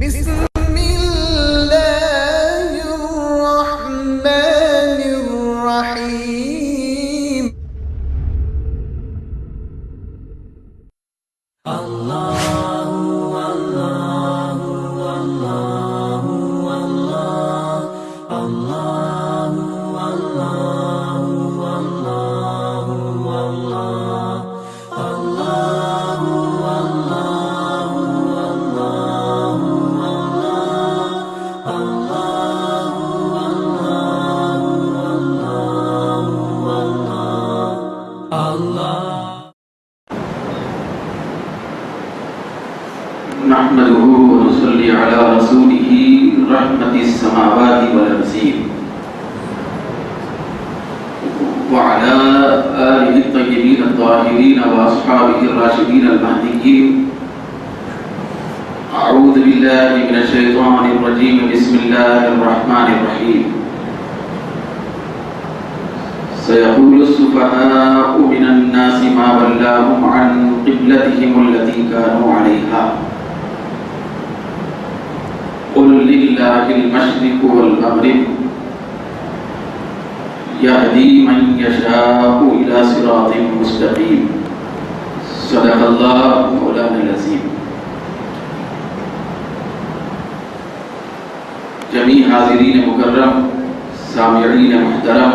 بسم الله الرحمن الرحيم. نحمده ونصلي على رسوله رحمة السماوات والأرضين وعلى آله الطيبين الطاهرين وأصحابه الراشدين المهديين. أعوذ بالله من الشيطان الرجيم. بسم الله الرحمن الرحيم. سيقول السفهاء من الناس ما ولاهم عن قبلتهم التي كانوا عليها قل لله المشرق والمغرب يهدي من يشاء إلى صراط مستقيم. صدق الله مولانا العظيم. جمیع حاضرین مکرم، سامعین محترم،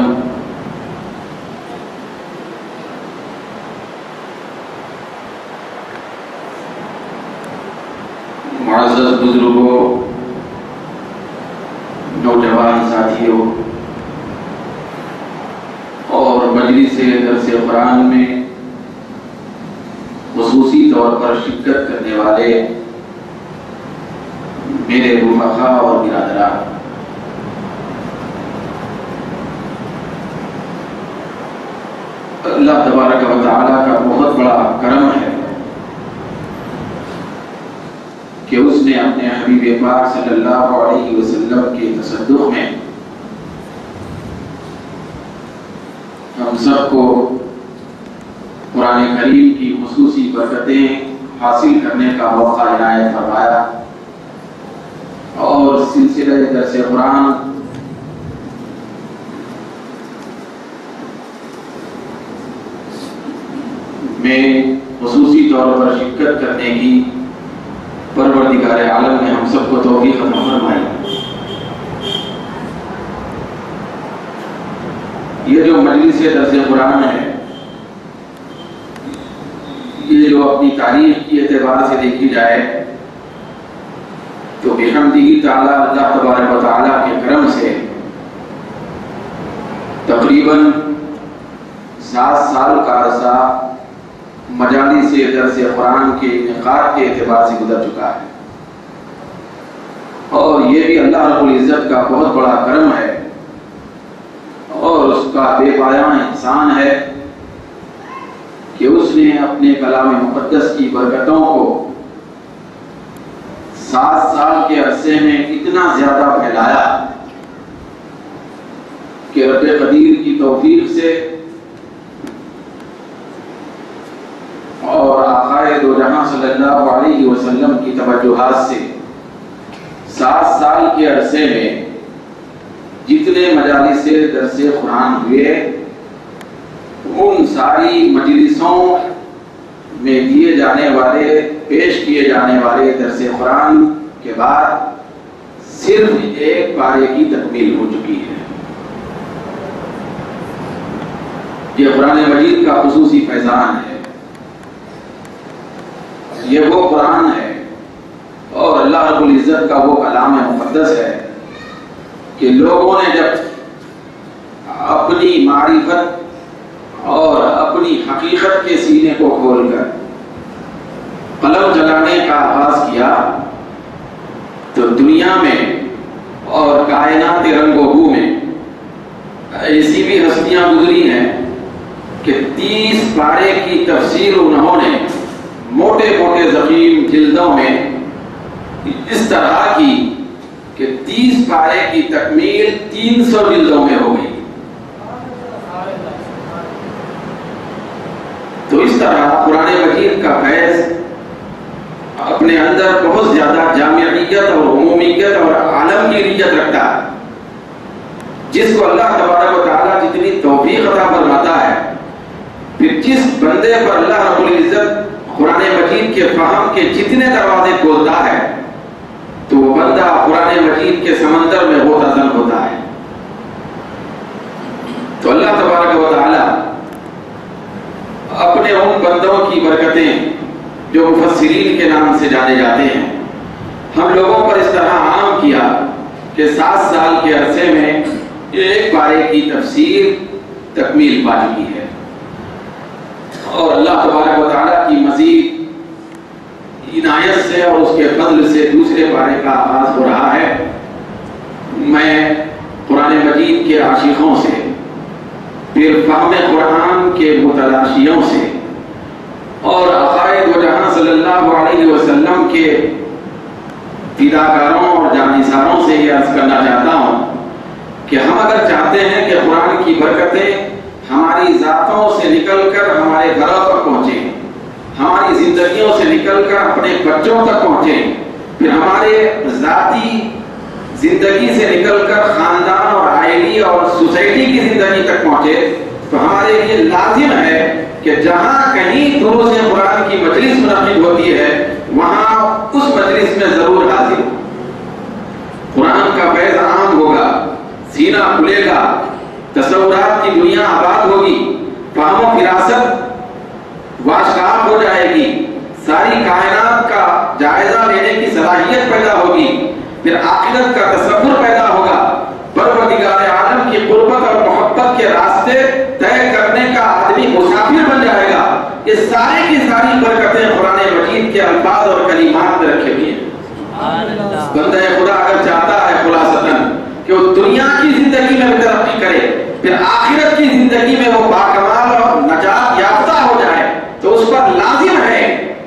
معزز بزرگوں، نوجوان ساتھیوں اور مجلس درس قرآن میں خصوصی طور پر شرکت کرنے والے میرے رفقا اور برادران، اللہ تبارک و تعالیٰ کا بہت بڑا کرم ہے کہ اس نے اپنے حبیب پاک صلی اللہ علیہ وسلم کے تصدق میں ہم سب کو قرآن کریم کی خصوصی برکتیں حاصل کرنے کا موقع عنایت فرمایا اور سلسلہ درس قرآن میں خصوصی طور پر شرکت کرنے کی پروردگار عالم نے ہم سب کو توفیق عطا فرمائی. یہ جو مجلس درس قرآن ہے، یہ جو اپنی تاریخ کی اعتبار سے دیکھی جائے تو بحمدہ تعالی اللہ تبارک و تعالی کے کرم سے تقریباً 7 سال کا عرصہ مجالس درس قرآن کے انعقاد کے اعتبار سے گزر چکا ہے، اور یہ بھی اللہ رب العزت کا بہت بڑا کرم ہے اور اس کا بے پایان احسان ہے کہ اس نے اپنے کلام مقدس کی برکتوں کو 7 سال کے عرصے میں اتنا زیادہ پھیلایا کہ رب قدیر کی توفیق سے اور آقائے دو جہاں صلی اللہ علیہ وسلم کی توجہات سے 7 سال کے عرصے میں جتنے مجالس درس قرآن ہوئے، ان ساری مجلسوں میں دیے جانے والے، پیش کیے جانے والے درس قرآن کے بعد صرف ایک پارے کی تکمیل ہو چکی ہے. یہ قرآن مجید کا خصوصی فیضان ہے، یہ وہ قرآن ہے اور اللہ رب العزت کا وہ کلام مقدس ہے کہ لوگوں نے جب اپنی معرفت اور اپنی حقیقت کے سینے کو کھول کر قلم چلانے کا آغاز کیا تو دنیا میں اور کائنات رنگ و بو میں ایسی بھی ہستیاں گزری ہیں کہ 30 پارے کی تفسیر انہوں نے موٹے موٹے ضخیم جلدوں میں اس طرح کی کہ 30 پارے کی تکمیل 300 جلدوں میں ہو گئی. تو اس طرح قرآن مجید کا فیض اپنے اندر بہت زیادہ جامعیت اور جس کو اللہ تبارک و تعالیٰ جتنی توفیق عطا فرماتا ہے، پھر جس بندے پر اللہ رب العزت قرآن مجید کے فہم کے جتنے دروازے کھولتا ہے تو وہ بندہ قرآن مجید کے سمندر میں غوطہ ہوتا ہے۔ تو اللہ تبارک و تعالیٰ اپنے ان بندوں کی برکتیں جو مفسرین کے نام سے جانے جاتے ہیں ہم لوگوں پر اس طرح عام کیا کہ 7 سال کے عرصے میں ایک پارے کی تفسیر تکمیل پا چکی ہے، اور اللہ تبارک و تعالیٰ کی مزید عنایت سے اور اس کے فضل سے دوسرے پارے کا آغاز ہو رہا ہے۔ میں قرآن مجید کے عاشقوں سے، پھر فہم قرآن کے متلاشیوں سے اور عقائد و جہاں صلی اللہ علیہ وسلم کے فداکاروں اور جانثاروں سے یہ عرض کرنا چاہتا ہوں کہ ہم اگر چاہتے ہیں کہ قرآن کی برکتیں ہماری ذاتوں سے نکل کر ہمارے گھروں تک پہنچیں، ہماری زندگیوں سے نکل کر اپنے بچوں تک پہنچیں، پھر ہمارے ذاتی زندگی سے نکل کر خاندان اور عائلی اور سوسائٹی کی زندگی تک پہنچے، تو ہمارے لیے لازم ہے کہ جہاں کہیں دروس قرآن کی مجلس منعقد ہوتی ہے وہاں اس مجلس میں ضرور حاضر ہو۔ قرآن کا فیض عام ہوگا، سینہ کھلے گا، تصورات کی دنیا آباد ہوگی، فہم و فراست واشگاف ہو جائے گی، ساری کائنات کا جائزہ لینے کی صلاحیت پیدا ہوگی، پھر آخرت کا تصور پیدا ہوگا، پروردگار عالم کی قربت اور محبت کے راستے طے کرنے کا آدمی مسافر بن جائے گا۔ یہ ساری کی ساری برکتیں قرآن مجید کے الفاظ اور کلمات میں رکھے ہوئے ہیں۔ بندہ خدا اگر چاہتا ہے خلاصتاً کہ وہ دنیا کی زندگی میں بھی ترقی کرے، پھر آخرت کی زندگی میں وہ باکمال اور نجات یافتہ ہو جائے، تو اس پر لازم ہے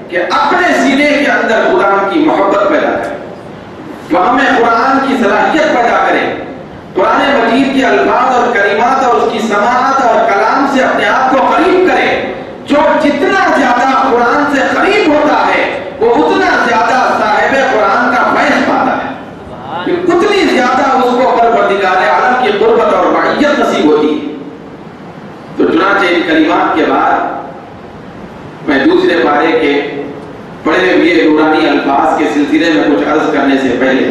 کہ اپنے سینے کے اندر قرآن کی محبت پیدا کرے، فہم قرآن کی صلاحیت پیدا کرے، قرآن مجید کے الفاظ اور کلمات اور اس کی سماعت اور کلام سے اپنے آپ کو قریب کرے۔ جو جتنا زیادہ قرآن سے قریب ہوتا ہے وہ اتنا زیادہ صاحب قرآن کا فیض پاتا ہے، کہ اتنی زیادہ اس کو پروردگار عالم کی قربت اور معیت نصیب ہوتی ہے۔ تو چنانچہ ان کلمات کے بعد میں دوسرے پارے کے پڑھے ہوئے نورانی الفاظ کے سلسلے میں کچھ عرض کرنے سے پہلے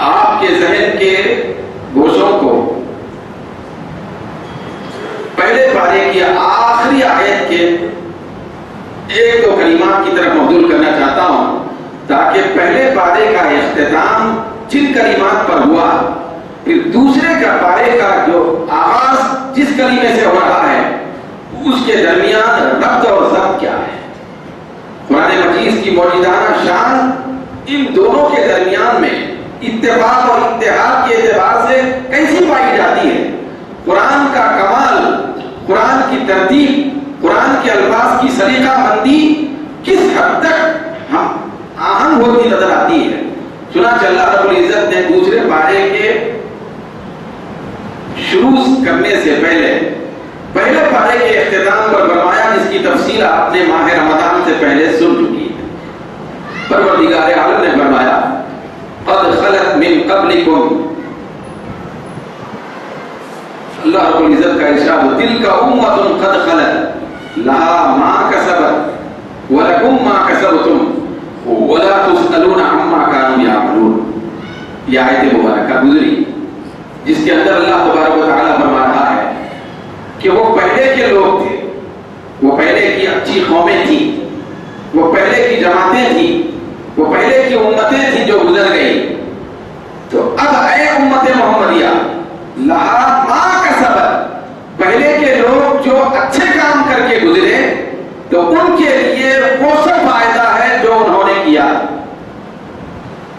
آپ کے ذہن کے گوشوں کو پہلے پارے کی آخری آیت کے 1-2 کلمات کی طرف مبذول کرنا چاہتا ہوں، تاکہ پہلے پارے کا اختتام جن کلمات پر ہوا، پھر دوسرے کا پارے کا جو آغاز جس کلمے سے ہو رہا ہے اس کے درمیان ربط اور ضبط کیا ہے۔ قرآن مجید کی موجودانہ شان ان دونوں کے درمیان میں اتفاق اور اتحاد کے اعتبار سے کیسی پائی جاتی ہے۔ قرآن کا کمال، قرآن کی ترتیب، قرآن کے الفاظ کی سلیقہ بندی کس حد تک آہنگ ہوتی نظر آتی ہے۔ چنانچہ اللہ رب العزت نے دوسرے پارے کے شروع کرنے سے پہلے پارے کے اختتام پر فرمایا، جس کی تفصیل آپ نے ماہ رمضان سے پہلے سن چکی ہے۔ پروردگار عالم نے فرمایا، قد خلت من قبلکم، اللہ رب العزت کا ارشاد، تلک امۃ قد خلت لہا ما کسبت ولکم ما کسبتم ولا تسألون عما كانوا يعملون۔ یہ آیت مبارکہ گزری جس کے اندر اللہ تبارک و تعالیٰ فرما رہا ہے کہ وہ پہلے کے لوگ تھے، وہ پہلے کی اچھی قومیں تھیں، وہ پہلے کی جماعتیں تھیں، وہ پہلے کی امتیں تھیں جو گزر گئی، تو اب اے امت محمدیہ لہا ما کسبت، پہلے کے لوگ جو اچھے کام کر کے گزرے تو ان کے لیے وہ سب فائدہ ہے جو انہوں نے کیا،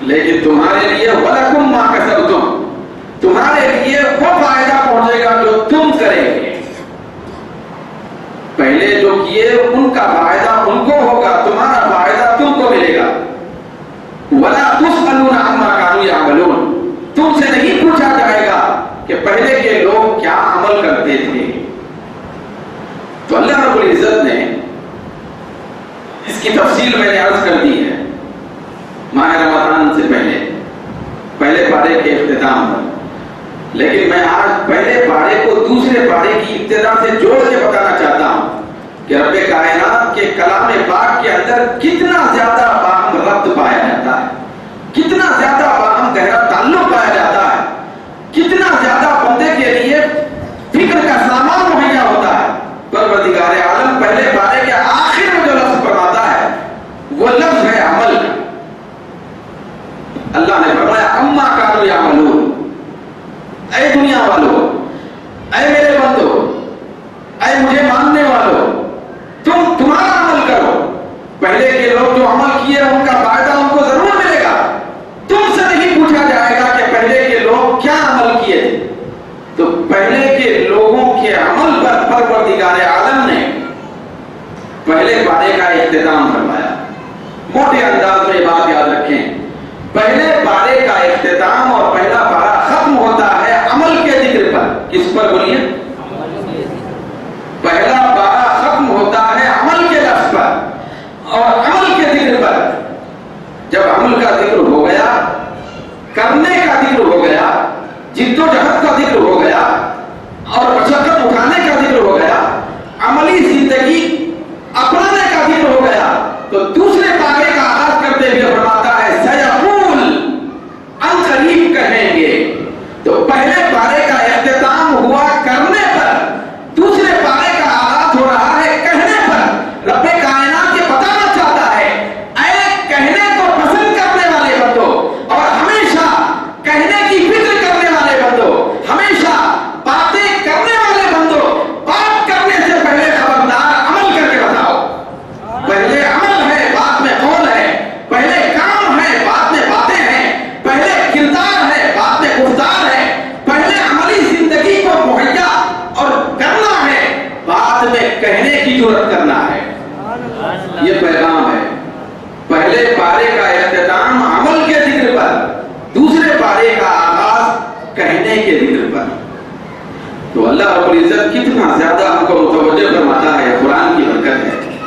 لیکن تمہارے لیے وَلَكُمْ مَا كَسَبْتُمْ، تمہارے لیے وہ فائدہ پہنچے گا جو تم کریں گے۔ پہلے جو کیے ان کا فائدہ ان کو ہوگا، تمہارا فائدہ تم کو ملے گا۔ وَلَا تُسْأَلُونَ عَمَّا كَانُوا يَعْمَلُونَ، تم سے نہیں پوچھا جائے گا کہ پہلے کے لوگ کیا عمل کرتے تھے۔ تو اللہ رب العزت نے اس کی تفصیل میں نے عرض کر دی ہے ماہ رمضان سے پہلے پارے کے اختتام پر۔ لیکن میں آج پہلے پارے کو دوسرے پارے کی ابتدا سے جوڑ کے بتانا چاہتا ہوں کہ رب کائنات کے کلام پاک کے اندر کتنا زیادہ باہم ربط پایا جاتا ہے، کتنا زیادہ باہم گہرا تعلق پایا جاتا ہے، کتنا زیادہ بندے کے لیے فکر کا سامان مہیا ہوتا ہے۔ پروردگار عالم پہلے پارے کے آخر میں جو لفظ فرماتا ہے وہ لفظ ہے عمل کا۔ اللہ نے فرمایا اما کانوا یعملون، اے دنیا والوں، اے میرے بندو، اے مجھے ماننے والوں، تمہارا عمل کرو۔ پہلے کے لوگ جو عمل کیے ان کا فائدہ ان کو ضرور ملے گا، تم سے نہیں پوچھا جائے گا کہ پہلے کے لوگ کیا عمل کیے تھے۔ تو پہلے کے لوگوں کے عمل پر پروردگار عالم نے پہلے پارے کا اختتام فرمایا۔ موٹے انداز میں بات یاد رکھیں، پہلے پارے کا اختتام اور پہلا پارا ختم ہوتا ہے عمل کے ذکر پر۔ کس پر بولیے؟ پہلا پارا ختم ہوتا ہے عمل کے لفظ پر اور عمل کے ذکر پر۔ جب عمل کا ذکر ہو گیا، کرنے کا ذکر ہو گیا، جد و جہد کا ذکر ہو گیا اور مشقت اٹھانے کا ذکر ہو گیا، عملی زندگی اپنانے کا ذکر ہو گیا، تو دوسرے پارے کا آغاز کرتے ہوئے فرماتا ہے سیقول، ان قریب کہیں گے۔ تو پہلے پارے کا اختتام ہوا کرنے پر، دوسرے پارے کا آغاز ہو رہا ہے کہنے پر۔ رب کائنات یہ بتانا چاہتا ہے اے کہنے کو پسند کرنے والے بندو اور ہمیشہ کہنے کی فکر کرنے والے بندو، ہمیشہ باتیں کرنے والے بندو، بات کرنے سے پہلے خبردار عمل کر کے بتاؤ۔ پہلے عمل ہے، بعد میں قول ہے، پہلے کام ہے، بعد میں باتیں ہیں، پہلے کردار ہے، بعد میں گفتار ہے، پہلے عملی زندگی کو مہیا اور کرنا ہے، بعد میں کہنے کی جرات کرنا ہے۔ یہ پیغام ہے۔ پہلے پارے کا اختتام عمل کے ذکر پر، دوسرے پارے کا آغاز کہنے کے ذکر پر۔ تو اللہ رب العزت کتنا زیادہ ہم کو متوجہ فرماتا ہے، قرآن کی برکت ہے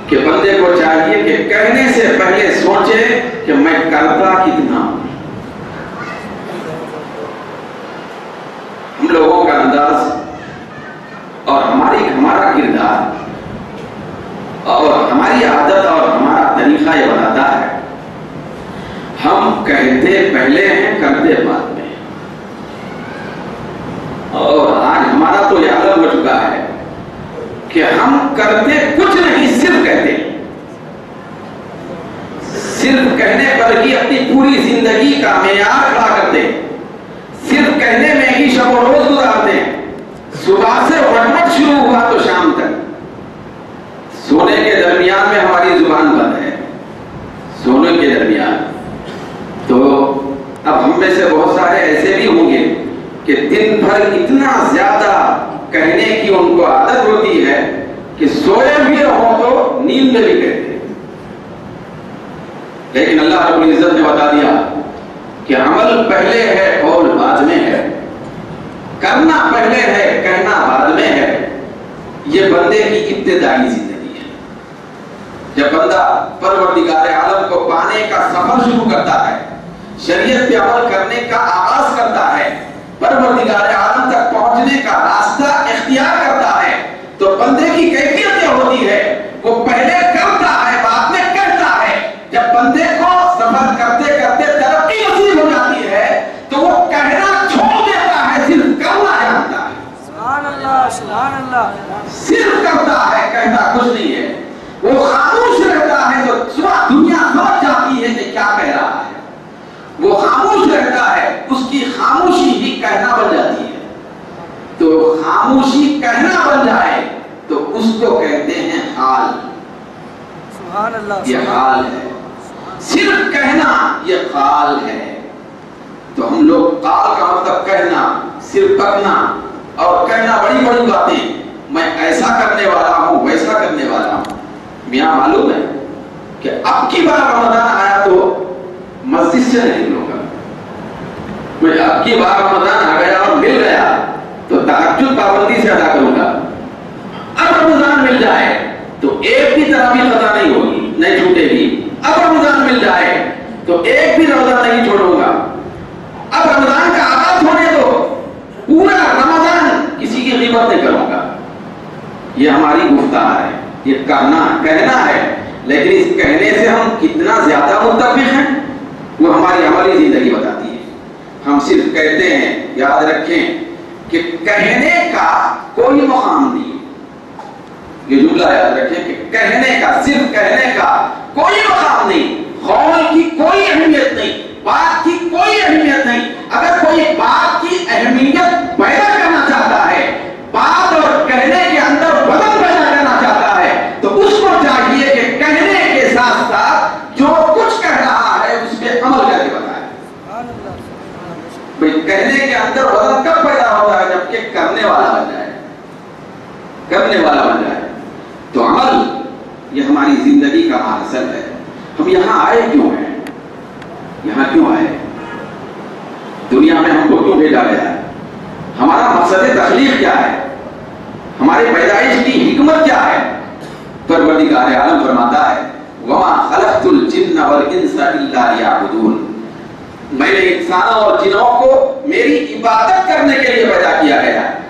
کہ بندے کو چاہیے کہ کہنے سے پہلے سوچے کہ میں کرتا کتنا ہوں۔ ہم لوگوں کا انداز اور ہمارا کردار اور ہماری عادت اور ہمارا طریقہ یہ بتاتا ہے ہم کہتے پہلے ہیں، کرتے بعد میں۔ اور آج ہمارا تو یہ عالم ہو چکا ہے کہ ہم کرتے کچھ نہیں، صرف کہتے ہیں۔ صرف کہنے پر ہی اپنی پوری زندگی کا معیار کھڑا کرتے ہیں، صرف کہنے میں ہی شب و روز گزارتے ہیں۔ صبح سے وٹمٹ شروع ہوا تو شام تک، سونے کے درمیان میں ہماری زبان بند ہے، سونے کے درمیان۔ تو اب ہم میں سے بہت سارے ایسے بھی ہوں گے کہ دن بھر اتنا زیادہ کہنے کی ان کو عادت ہوتی ہے کہ سوئے بھی رہو تو نیند میں بھی کہتے ہیں۔ لیکن اللہ رب العزت نے بتا دیا کہ عمل پہلے ہے، قول بعد میں ہے، کرنا پہلے ہے، کہنا بعد میں ہے۔ یہ بندے کی ابتدائی زندگی ہے۔ جب بندہ پروردگار عالم کو پانے کا سفر شروع کرتا ہے، شریعت پہ عمل کرنے کا آغاز کرتا ہے، پروردگار عالم تک پہنچنے کا راستہ اختیار کرتا ہے، تو بندے کی کیفیت یہ ہوتی ہے وہ پہلے کرتا ہے، بعد میں کہتا ہے۔ جب بندے کو سفر کرتے کرتے ترقی نصیب ہو جاتی ہے تو وہ کہنا چھوڑ دیتا ہے، صرف کرنا جانتا ہے۔ سبحان اللہ، سبحان اللہ۔ صرف کرتا ہے، کہتا کچھ نہیں ہے۔ وہ خاموش رہتا ہے تو صبح دنیا سمجھ جاتی ہے کہ کیا کہہ رہا ہے۔ وہ خاموش رہتا ہے، اس کی خاموشی ہی کہنا بن جاتی ہے۔ تو خاموشی کہنا بن جائے تو اس کو کہتے ہیں حال۔ سبحان اللہ، یہ حال ہے۔ صرف کہنا یہ قال ہے۔ تو ہم لوگ قال کا مطلب کہنا، صرف کرنا اور کہنا بڑی بڑی باتیں، میں ایسا کرنے والا ہوں، ویسا کرنے والا ہوں۔ میاں معلوم ہے کہ اب کی بار رمضان آیا تو مسجد سے نہیں نکلوں گا، میں اب کی بار رمضان آ گیا اور مل گیا تو تہجد پابندی سے ادا کروں گا۔ اب رمضان مل جائے تو ایک بھی تراویح قضا نہیں ہوگی، نہیں چھوٹے گی۔ اب رمضان مل جائے تو ایک بھی روزہ نہیں چھوڑوں گا۔ اب رمضان کا آغاز ہونے دو خدمت نہیں کروں گا. یہ ہماری گفتار ہے, یہ کہنا ہے, لیکن اس کہنے سے ہم کتنا زیادہ متفق ہیں وہ ہماری عملی زندگی بتاتی ہے. ہم صرف کہتے ہیں, یاد رکھیں کہ کہنے کا کوئی مقام نہیں. یہ جملہ یاد رکھیں کہ کہنے کا, صرف کہنے کا کوئی مقام نہیں. قول کی کوئی اہمیت نہیں, بات کی کوئی اہمیت نہیں. اگر کوئی بات کی اہمیت پیدا کرنا چاہتا ہے, بات اور کہنے کے اندر وزن پیدا کرنا چاہتا ہے, تو اس کو چاہیے کہ کہنے کے ساتھ ساتھ جو کچھ کہہ رہا ہے اس پہ عمل کر کے بتائے. بھئی کہنے کے اندر وزن کب پیدا ہوتا ہے؟ جبکہ کرنے والا بن جائے, کرنے والا بن جائے. تو عمل یہ ہماری زندگی کا مقصد ہے. ہم یہاں آئے کیوں ہیں؟ یہاں کیوں آئے؟ دنیا میں ہم کو کیوں بھیجا گیا ہے؟ ہمارا مقصد تخلیق کیا ہے؟ ہماری پیدائش کی حکمت کیا ہے؟ پروردگار عالم فرماتا ہے وَمَا خَلَقْتُ الْجِنَّ وَالْإِنسَ إِلَّا لِيَعْبُدُونَ. میں نے انسانوں اور جنوں کو میری عبادت کرنے کے لیے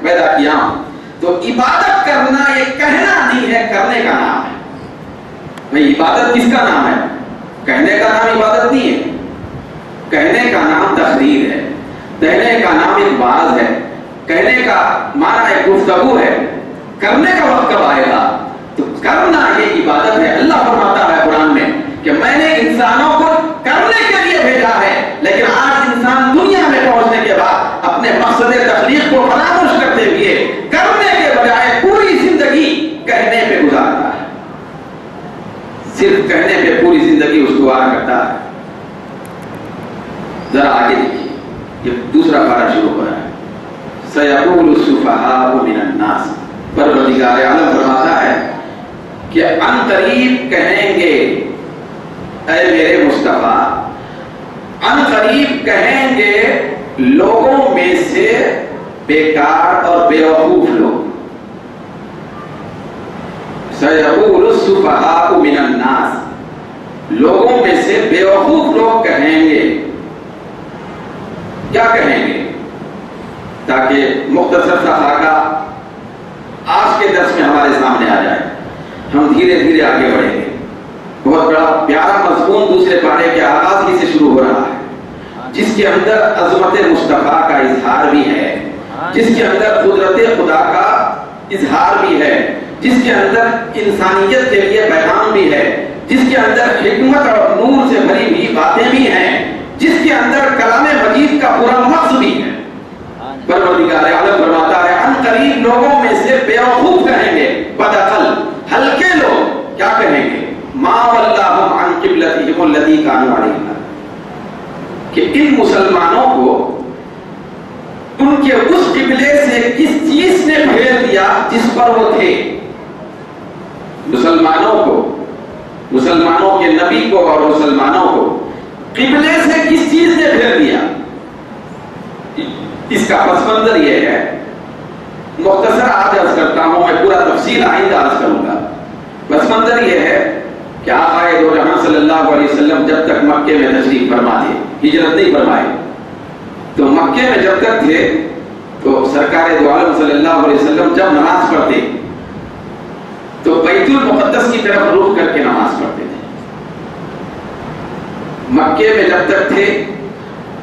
پیدا کیا ہوں. تو عبادت کرنا یہ کہنا نہیں ہے, کرنے کا نام ہے. بھئی عبادت کس کا نام ہے؟ کہنے کا نام عبادت نہیں ہے. کہنے کا نام تقریر ہے, کہنے کا نام ایک واعظ ہے, کہنے کا معنی ایک گفتگو ہے. کرنے کا وقت کب آئے گا؟ تو کرنا یہ عبادت ہے. اللہ فرماتا ہے قرآن میں کہ میں نے انسانوں کو کرنے کے لیے بھیجا ہے, لیکن آج انسان دنیا میں پہنچنے کے بعد اپنے مقصد تخلیق کو فراموش کرتے ہوئے کرنے کے بجائے پوری زندگی کہنے پہ گزارتا ہے. صرف کہنے پہ پوری زندگی استوار کرتا ہے. ذرا آگے دیکھیے, یہ دوسرا پارہ شروع ہو رہا ہے. سَيَقُولُ السُّفَهَاءُ مِنَ النَّاسِ. پروردگار عالم فرماتا ہے کہ ان قریب کہیں گے اے میرے مصطفیٰ, ان قریب کہیں گے لوگوں میں سے بیکار اور بیوقوف لوگ. سَيَقُولُ السُّفَهَاءُ مِنَ النَّاسِ. لوگوں میں سے بیوقوف لوگ کہیں گے. کیا کہیں گے؟ تاکہ مختصر سا خاکہ آج کے درس میں ہمارے سامنے آ جائے. ہم دھیرے دھیرے آگے بڑھیں گے. بہت بڑا پیارا مضمون دوسرے پارے کے آغاز ہی سے شروع ہو رہا ہے, جس کے اندر عظمت مصطفیٰ کا اظہار بھی ہے, جس کے اندر قدرت خدا کا اظہار بھی ہے, جس کے اندر انسانیت کے لیے پیغام بھی ہے, جس کے اندر حکمت اور نور سے بھری ہوئی باتیں بھی ہیں, جس کے اندر کلام مجید کا پورا مغز بھی ہے. پروردگار عالم فرماتا ہے ان قریب لوگوں میں سے بیوقوف کہیں گے, بدعقل ہلکے لوگ کیا کہیں گے, ما ولاہم عن قبلتہم التی کانوا علیہا, کہ ان مسلمانوں کو ان کے اس قبلے سے کس چیز نے پھیر دیا جس پر وہ تھے. مسلمانوں کو, مسلمانوں کے نبی کو اور مسلمانوں کو قبلے سے کس چیز نے پھیر دیا. اس کا پس منظر یہ ہے, مختصر آج عرض کرتا ہوں, میں پورا تفصیل آئندہ عرض کروں گا. پس منظر یہ ہے کہ آقا دو جہاں صلی اللہ علیہ وسلم جب تک مکے میں تشریف فرما تھے, ہجرت نہیں فرمائے, تو مکے میں جب تک تھے تو سرکار دو عالم صلی اللہ علیہ وسلم جب نماز پڑھتے تو بیت المقدس کی طرف رخ کر کے نماز پڑھتے تھے. مکے میں جب تک تھے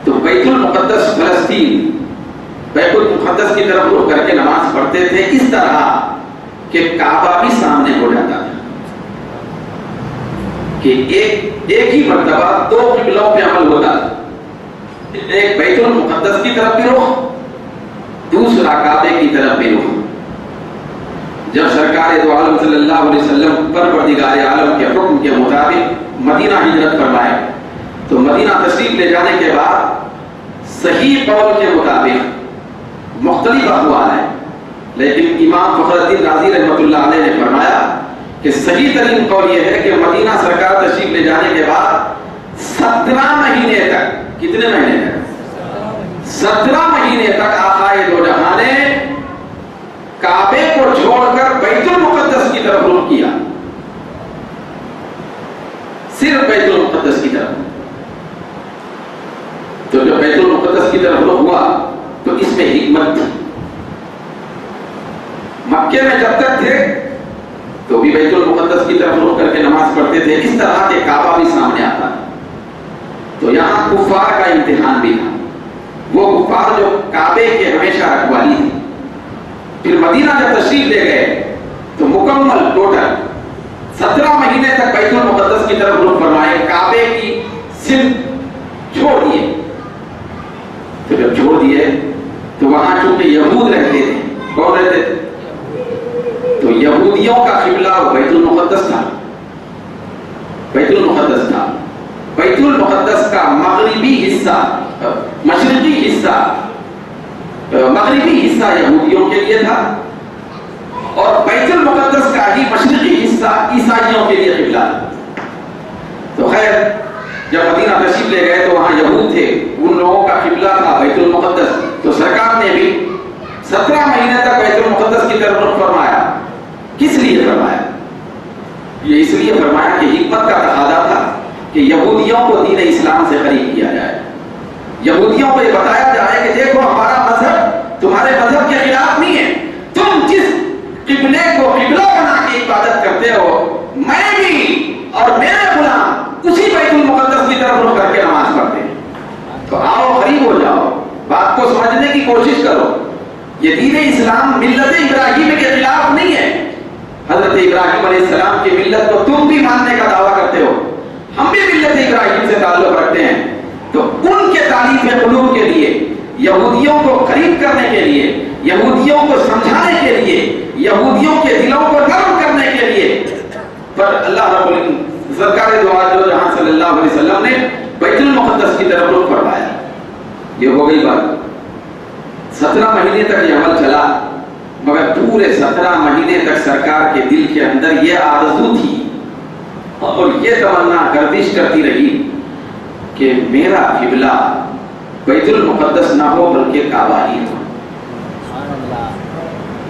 تو بیت المقدس فلسطین, بیت المقدس کی طرف رخ کر کے نماز پڑھتے تھے, اس طرح کہ کعبہ بھی سامنے ہو جاتا تھا, کہ ایک ہی مرتبہ دو قبلوں پہ عمل ہوتا تھا. ایک بیت المقدس کی طرف بھی رخ, دوسرا کعبے کی طرف بھی رخ. جب سرکار دو عالم صلی اللہ علیہ وسلم پروردگار عالم کے حکم کے مطابق مدینہ ہجرت فرمائے تو مدینہ تشریف لے جانے کے بعد صحیح قول کے مطابق مختلف اقوال ہیں, لیکن امام فخر الدین رازی رحمۃ اللہ علیہ نے فرمایا کہ صحیح ترین قول یہ ہے کہ مدینہ سرکار تشریف لے جانے کے بعد 17 مہینے تک, کتنے مہینے تک, 17 مہینے تک آقا دو جہاں نے کعبے کو چھوڑ کر بیت المقدس کی طرف رخ کیا, صرف بیت المقدس کی طرف. تو جب بیت المقدس کی طرف رخ ہوا تو اس میں حکمت تھی. مکے میں جب تک تھے تو بھی بیت المقدس کی طرف رخ کر کے نماز پڑھتے تھے، اس طرح کے کعبہ بھی سامنے آتا ہے۔ تو یہاں کفار کا امتحان بھی تھا، وہ کفار جو کعبے کے ہمیشہ رکھوالی تھی۔ پھر مدینہ جب تشریف لے گئے تو مکمل ٹوٹل 17 مہینے تک بیت المقدس کی طرف رخ فرمائے، کعبے کی صرف چھوڑ دیے۔ تو جب چھوڑ دیے تو وہاں چونکہ یہود رہتے تھے، کون رہتے تھے؟ تو یہودیوں کا قبلہ بیت المقدس تھا، بیت المقدس تھا۔ بیت المقدس کا مغربی حصہ، مشرقی حصہ، مغربی حصہ یہودیوں کے لیے تھا، اور بیت المقدس کا ہی مشرقی حصہ عیسائیوں کے لیے قبلہ تھا۔ تو خیر جب مدینہ تشریف لے گئے تو وہاں یہود تھے، ان لوگوں کا قبلہ تھا بیت المقدس۔ تو سرکار نے بھی 17 مہینے تک بیت المقدس کی طرف رخ فرمایا۔ کس لیے فرمایا؟ یہ اس لیے فرمایا کہ حکمت کا تقاضا تھا کہ یہودیوں کو دین اسلام سے قریب کیا جائے، یہودیوں کو یہ بتایا جائے کہ دیکھو ہمارا مذہب تمہارے مذہب کے خلاف نہیں ہے، تم جس قبلے کو قبلہ بنا کے عبادت کرتے ہو، میں بھی اور میرے غلام اسی بیت المقدس کی طرف رخ کر کے نماز پڑھتے ہیں۔ تو آؤ قریب ہو جاؤ، بات کو سمجھنے کی کوشش کرو۔ یہ دین اسلام ملت ابراہیم کے خلاف نہیں ہے۔ حضرت ابراہیم علیہ السلام کی ملت کو تم بھی ماننے کا دعویٰ کرتے ہو، ہم بھی ملت ابراہیم سے تعلق رکھتے ہیں۔ تو ان کے تعلیف قلوب کے لیے، یہودیوں کو قریب کرنے کے لیے، یہودیوں کو سمجھانے کے لیے، یہودیوں کے دلوں کو نرم کرنے کے لیے، پر اللہ رب العالمین سرکار دو عالم جہاں صلی اللہ علیہ وسلم نے بیت المقدس کی طرف رخ فرمایا۔ یہ ہو گئی بات۔ 17 مہینے تک یہ عمل چلا، مگر پورے 17 مہینے تک سرکار کے دل کے اندر یہ آرزو تھی اور یہ تمنا گردش کرتی رہی کہ میرا قبلہ بیت المقدس نہ ہو بلکہ کعبہ ہی ہو۔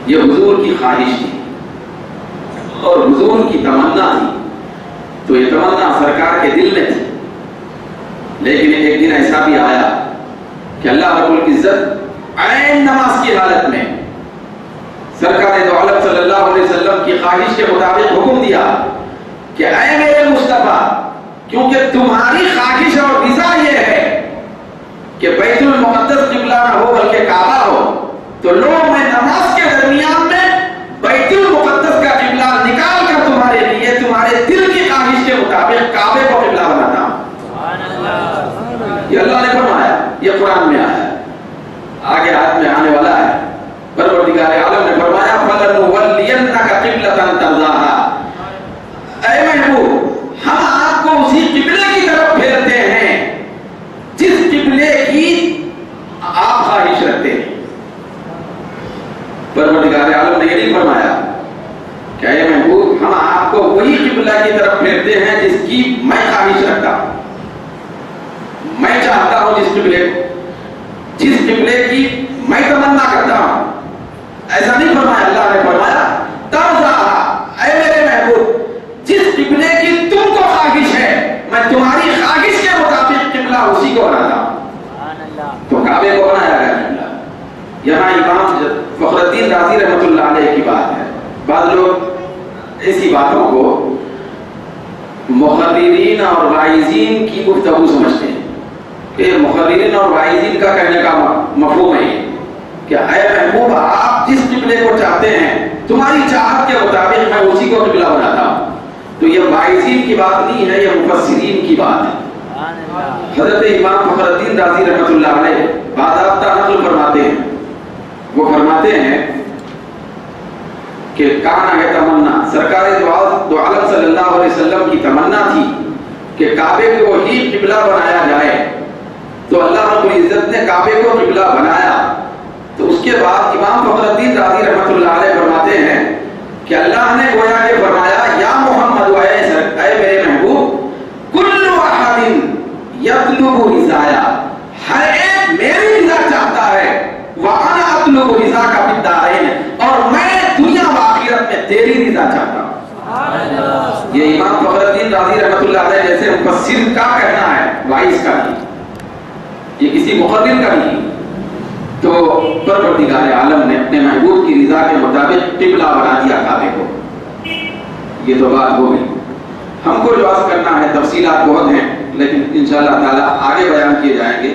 یہ حضور کی خواہش تھی اور حضور کی تمنا تھی، تو یہ تمنا سرکار کے دل میں تھی۔ لیکن ایک دن ایسا بھی آیا کہ اللہ رب العزت عین نماز کی حالت میں سرکار دو عالم صلی اللہ علیہ وسلم کی خواہش کے مطابق حکم دیا کہ اے میرے مصطفیٰ، کیونکہ تمہاری خواہش اور رضا یہ ہے کہ بیت المقدس قبلہ نہ ہو بلکہ کعبہ ہو، تو لو میں نماز کے درمیان میں بیت المقدس کا قبلہ نکال کر تمہارے لیے تمہارے دل کی خواہش کے مطابق کعبے کو قبلہ بناتا ہوں۔ یہ اللہ نے فرمایا، یہ قرآن میں آیا، آگے آیت میں آنے والا ہے۔ پروردگار عالم نے فرمایا فَلَنُوَلِّيَنَّكَ قِبْلَةً تَرْضَاهَا، اے محبوب ہم آپ کو اسی قبلے کی طرف پھیرتے ہیں جس قبلے کی آپ خواہش رکھتے ہیں۔ پروردگار عالم نے یہ نہیں فرمایا کہ اے محبوب ہم آپ کو وہی قبلہ کی طرف پھیرتے ہیں جس کی میں خواہش رکھتا ہوں، میں چاہتا ہوں جس قبلے کی میں تمنا کرتا ہوں، ایسا نہیں فرمایا۔ اللہ نے فرمایا ترضاها، اے میرے محبوب جس قبلے کی تم کو خواہش ہے میں تمہاری خواہش کے مطابق قبلہ اسی کو بناتا ہوں۔ تو کعبے کو بنایا گیا قبلہ۔ یہاں امام فخر الدین رازی رحمۃ اللہ علیہ کی بات ہے۔ بعض لوگ ایسی باتوں کو محررین اور واعظین کی گفتگو سمجھتے ہیں کہ محررین اور واعظین کا کہنے کا مفہوم ہے کہ اے محبوب آپ جس قبلے کو چاہتے ہیں تمہاری چاہت کے مطابق میں اسی کو قبلہ بناتا ہوں۔ تو یہ واعظین کی بات نہیں ہے، یہ مفسرین کی بات ہے۔ حضرت امام فخر الدین رازی رحمۃ اللہ علیہ باضابطہ نقل فرماتے ہیں، وہ فرماتے ہیں کہ کانا ہے تمنا، سرکار دو عالم صلی اللہ علیہ وسلم کی تمنا تھی کہ کعبے کو ہی قبلہ بنایا جائے۔ تو اللہ رب العزت نے کعبے کو قبلہ بنایا۔ تو اس کے بعد امام فخر الدین رازی رحمۃ اللہ علیہ فرماتے ہیں کہ اللہ نے گویا کہ فرمایا یا محمد، اے میرے محبوب، کل احد یطلب رضایا، ہر ایک میری رضا چاہتا ہے، وانا اطلب رضاک فی الدارین، اور میں دنیا و آخرت میں تیری رضا چاہتا ہوں۔ یہ امام فخر الدین رازی رحمۃ اللہ علیہ جیسے مفسر کا کہنا ہے، واعظ کا نہیں، یہ کسی مقرر کا نہیں۔ تو پروردگار عالم نے اپنے محبوب کی رضا کے مطابق قبلہ بنا دیا کعبے کو. یہ تو بات ہو گئی. ہم کو جو عرض کرنا ہے تفصیلات بہت ہیں لیکن انشاءاللہ تعالیٰ آگے بیان کیے جائیں گے.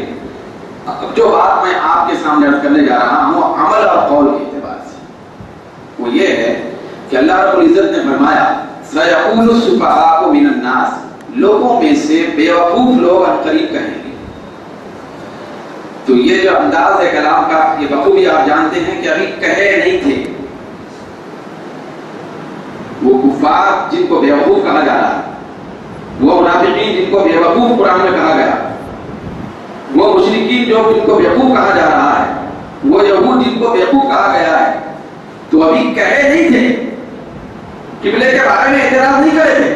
اب جو بات میں آپ کے سامنے عرض کرنے جا رہا ہوں عمل اور قول کے اعتبار سے وہ یہ ہے کہ اللہ رب العزت نے فرمایا سَيَقُولُ السُّفَهَاءُ مِنَ النَّاسِ لوگوں میں سے بیوقوف لوگ عنقریب کہیں گے. تو یہ جو انداز ہے کلام کا یہ بخوبی آپ جانتے ہیں کہ ابھی کہے نہیں تھے. وہ کفار جن کو بیوقوف کہا جا رہا ہے، وہ منافقین جن کو بیوقوف قرآن میں کہا گیا، وہ مشرکین جو جن کو بیوقوف کہا جا رہا ہے، وہ یہود جن کو بیوقوف کہا گیا ہے، تو ابھی کہے نہیں تھے، قبلے کے بارے میں اعتراض نہیں کرے تھے.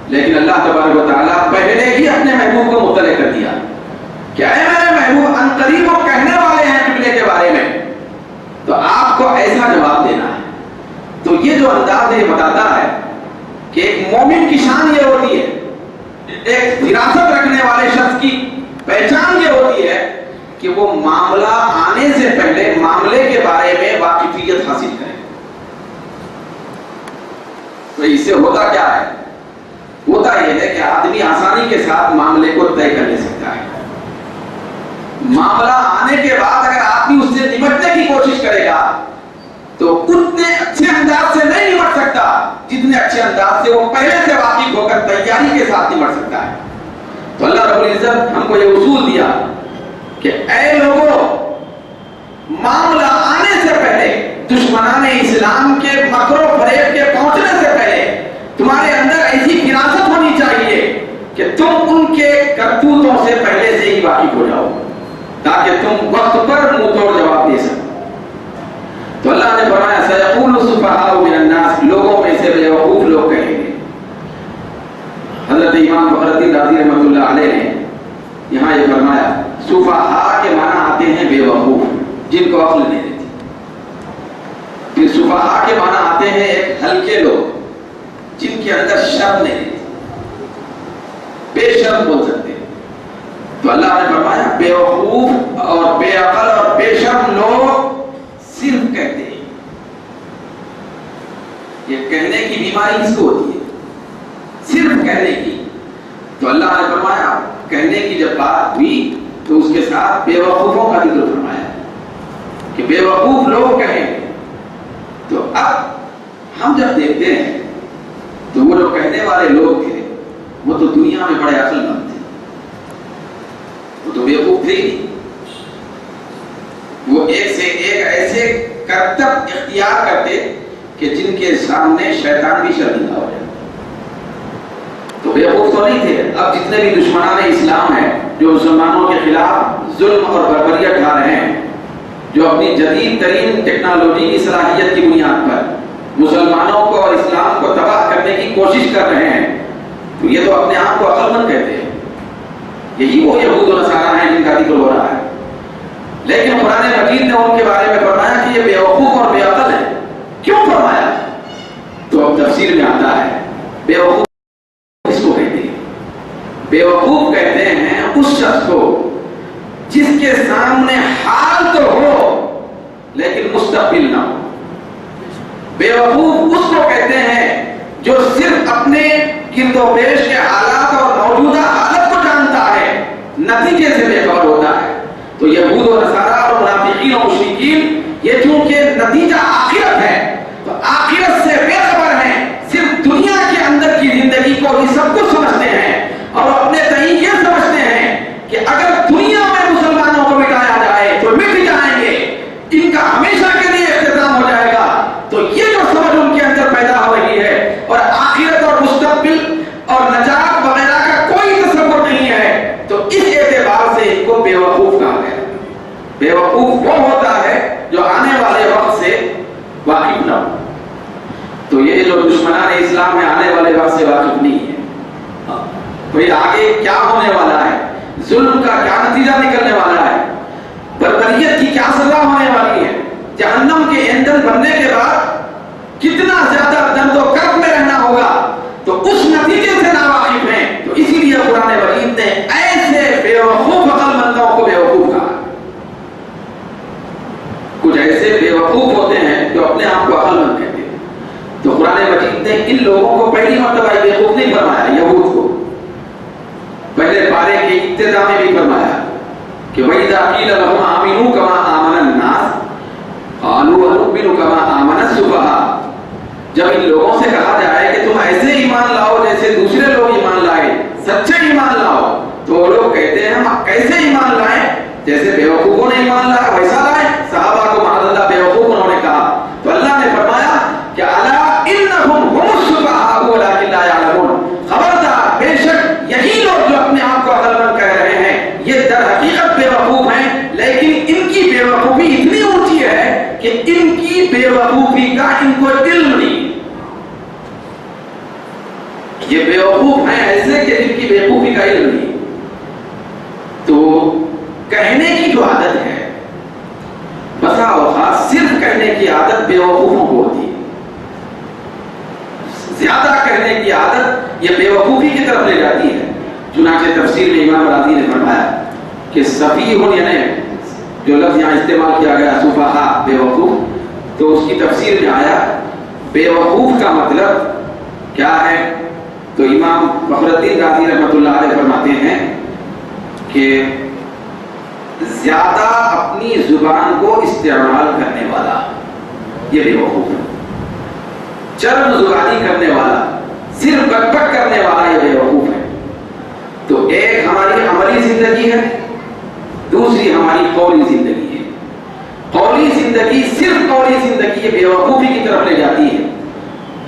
لیکن اللہ تبارک و تعالیٰ پہلے ہی اپنے محبوب کو مطلع کر دیا کہ اے میرے محبوب عنقریب وہ کہنے والے ہیں قبلے کے بارے میں، تو آپ کو ایسا جواب دینا ہے. تو یہ جو انداز ہے یہ بتاتا ہے کہ ایک مومن کی شان یہ ہوتی ہے، ایک فراست رکھنے والے شخص کی پہچان یہ ہوتی ہے کہ وہ معاملہ آنے سے پہلے معاملے کے بارے میں واقفیت حاصل کرے. تو اس سے ہوتا کیا ہے؟ ہوتا یہ ہے کہ آدمی آسانی کے ساتھ معاملے کو طے کر لے سکتا ہے. معاملہ آنے کے بعد اگر آدمی اس سے نمٹنے کی کوشش کرے گا تو اتنے اچھے انداز سے نہیں نمٹ سکتا جتنے اچھے انداز سے وہ پہلے سے واقف ہو کر تیاری کے ساتھ نمٹ سکتا ہے. تو اللہ رب العزت ہم کو یہ اصول دیا کہ اے لوگوں، معاملہ آنے سے پہلے، دشمنان اسلام کے مکر و فریب کے پہنچنے سے پہلے تمہارے اندر ایسی فراست ہونی چاہیے کہ تم ان کے کرتوتوں سے پہلے سے ہی واقف ہو جاؤ تاکہ تم وقت پر منہ توڑ جواب دے سکو. تو اللہ نے فرمایا سَيَقُولُ السُّفَهَاءُ مِنَ النَّاسِ لوگوں میں سے بیوقوف لوگ کہیں گے. حضرت امام فخر الدین رازی رحمۃ اللہ علیہ نے یہاں یہ فرمایا سفہاء کے معنی آتے ہیں بیوقوف جن کو عقل نہیں رہتی. پھر سفہاء کے معنی آتے ہیں ایک ہلکے لوگ جن کے اندر شرم نہیں رہتی، بے شرم بول سکتے ہیں. تو اللہ نے فرمایا بیوقوف اور بے عقل اور بے شرم لوگ صرف کہتے ہیں. یہ کہنے کی بیماری کس کو ہوتی ہے؟ صرف کہنے کی. تو اللہ نے فرمایا کہنے کی جب بات ہوئی تو اس کے ساتھ بے وقوفوں کا ذکر فرمایا کہ بے وقوف لوگ کہیں. تو اب ہم جب دیکھتے ہیں تو وہ جو کہنے والے لوگ تھے وہ تو دنیا میں بڑے عقل مند تھے، وہ تو بے وقوف تھے ہی. وہ ایک سے ایک ایسے کرتب اختیار کرتے کہ جن کے سامنے شیطان بھی شرمندہ ہو جائے. تو بیوقوف تو نہیں تھے. اب جتنے بھی دشمنان اسلام ہیں جو مسلمانوں کے خلاف ظلم اور بربریت ڈھا رہے ہیں، جو اپنی جدید ترین ٹیکنالوجی کی صلاحیت کی بنیاد پر مسلمانوں کو اور اسلام کو تباہ کرنے کی کوشش کر رہے ہیں، تو یہ تو اپنے آپ کو عقل مند کہتے ہیں. یہی وہ یہود و نصارہ ہیں جن کا ذکر ہو رہا ہے. لیکن قرآن مجید نے ان کے بارے میں فرمایا کہ یہ بیوقوف اور بے عقل ہے. کیوں فرمایا؟ تو اب تفسیر میں آتا ہے بیوقوف کس کو کہتے ہیں؟ بیوقوف کہتے ہیں اس شخص کو جس کے سامنے حال تو ہو لیکن مستقبل نہ ہو. بیوقوف اس کو کہتے ہیں جو صرف اپنے گرد و پیش کے حالات اور موجودہ حالت کو جانتا ہے، نتیجے سے بے خبر ہوتا ہے. تو یہود و نصارہ اور منافقین و مشرکین یہ چونکہ نتیجہ آخرت ہے تو آخرت سے بے خبر ہیں، صرف دنیا کے اندر کی زندگی کو ہی سب کچھ سمجھتے ہیں اور اپنے تئیں یہ سمجھتے ہیں کہ اگر دنیا میں مسلمانوں کو مٹایا جائے تو مٹ جائیں گے، ان کا ہمیشہ کے لیے اختتام ہو جائے گا. تو یہ جو سمجھ ان کے اندر پیدا ہو رہی ہے اور آخرت اور مستقبل اور نجات وغیرہ کا کوئی تصور نہیں ہے، تو اس اعتبار سے ان کو بیوقوف کہا گیا. بیوقوف وہ ہوتا ہے جو آنے والے وقت سے واقف نہ ہو. تو یہ جو دشمنان اسلام ہے آنے والے وقت سے واقف نہیں ہے. کوئی آگے کیا ہونے والا ہے، ظلم کا کیا نتیجہ نکلنے والا ہے، بربریت کی کیا سزا ہونے والی ہے، جہنم کے ایندھن بننے کے بعد کتنا زیادہ درد و کرب میں رہنا ہوگا، تو اس نتیجے سے ناواقف ہیں. تو اسی لیے قرآن مجید نے ایسے بیوقوف عقل مندوں کو بیوقوف کہا. ابتدا میں بھی فرمایا کہ وَإِذَا قِيلَ لَهُمْ آمِنُوا كَمَا آمَنَ النَّاسُ قَالُوا أَنُؤْمِنُ كَمَا آمَنَ السُّفَهَاءُ، جب ان لوگوں سے کہا جائے کہ تم ایسے ایمان لاؤ جیسے دوسرے لوگ ایمان لائے، سچے ایمان لاؤ، تو وہ لوگ کہتے ہیں ہم کیسے ایمان لائیں؟ جیسے بیوقوفوں نے ایمان لایا ویسا لائیں۔ صحابہ کو معاذ اللہ بیوقوف انہوں نے کہا، تو اللہ نے فرمایا کہ الا انہم هم السفہاء ولکن لا یعلمون، خبردار بے شک یہی لوگ جو اپنے آپ کو عقل مند کہہ رہے ہیں یہ در حقیقت بیوقوف ہیں، لیکن ان کی بیوقوفی اتنی اونچی ہے کہ ان کی بیوقوفی کا ان کو علم نہیں۔ یہ بیوقوف ہیں ایسے کہ جن کی بیوقوفی کا علم نہیں۔ تو کہنے کی جو عادت ہے، بسا اوقات صرف کہنے کی عادت بیوقوفوں کو ہوتی ہے، زیادہ کہنے کی عادت یہ بیوقوفی کی طرف لے جاتی ہے۔ چنانچہ تفسیر میں امام راضی نے فرمایا کہ سفیہ یعنی جو لفظ یہاں استعمال کیا گیا سفہاء بیوقوف، تو اس کی تفسیر میں آیا بیوقوف کا مطلب کیا ہے؟ تو امام فخر الدین رازی رحمۃ اللہ علیہ فرماتے ہیں کہ زیادہ اپنی زبان کو استعمال کرنے والا یہ بیوقوف ہے، چرب زبانی کرنے والا، صرف بک بک کرنے والا یہ بیوقوف ہے۔ تو ایک ہماری عملی زندگی ہے، دوسری ہماری قولی زندگی ہے۔ قولی زندگی صرف قولی زندگی یہ بیوقوفی کی طرف لے جاتی ہے۔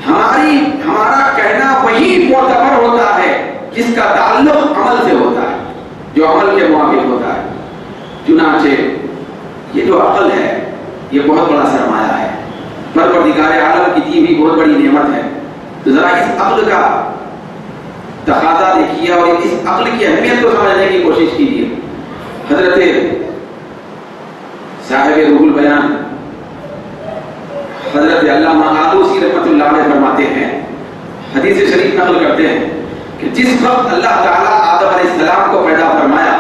ہمارا کہنا وہی معتبر ہوتا ہے جس کا تعلق عمل سے ہوتا ہے، جو عمل کے موافق ہوتا ہے۔ چنانچہ یہ جو عقل ہے یہ بہت بڑا سرمایہ ہے، پروردگار عالم کی دی ہوئی بہت بڑی نعمت ہے۔ تو ذرا اس عقل کا تقاضا دیکھیے اور اس عقل کی اہمیت کو سمجھنے کی کوشش کیجیے۔ حضرت صاحب روح البیان حضرت علامہ آلوسی رحمۃ اللہ علیہ فرماتے ہیں، حدیث شریف نقل کرتے ہیں کہ جس وقت اللہ تعالیٰ آدم علیہ السلام کو پیدا فرمایا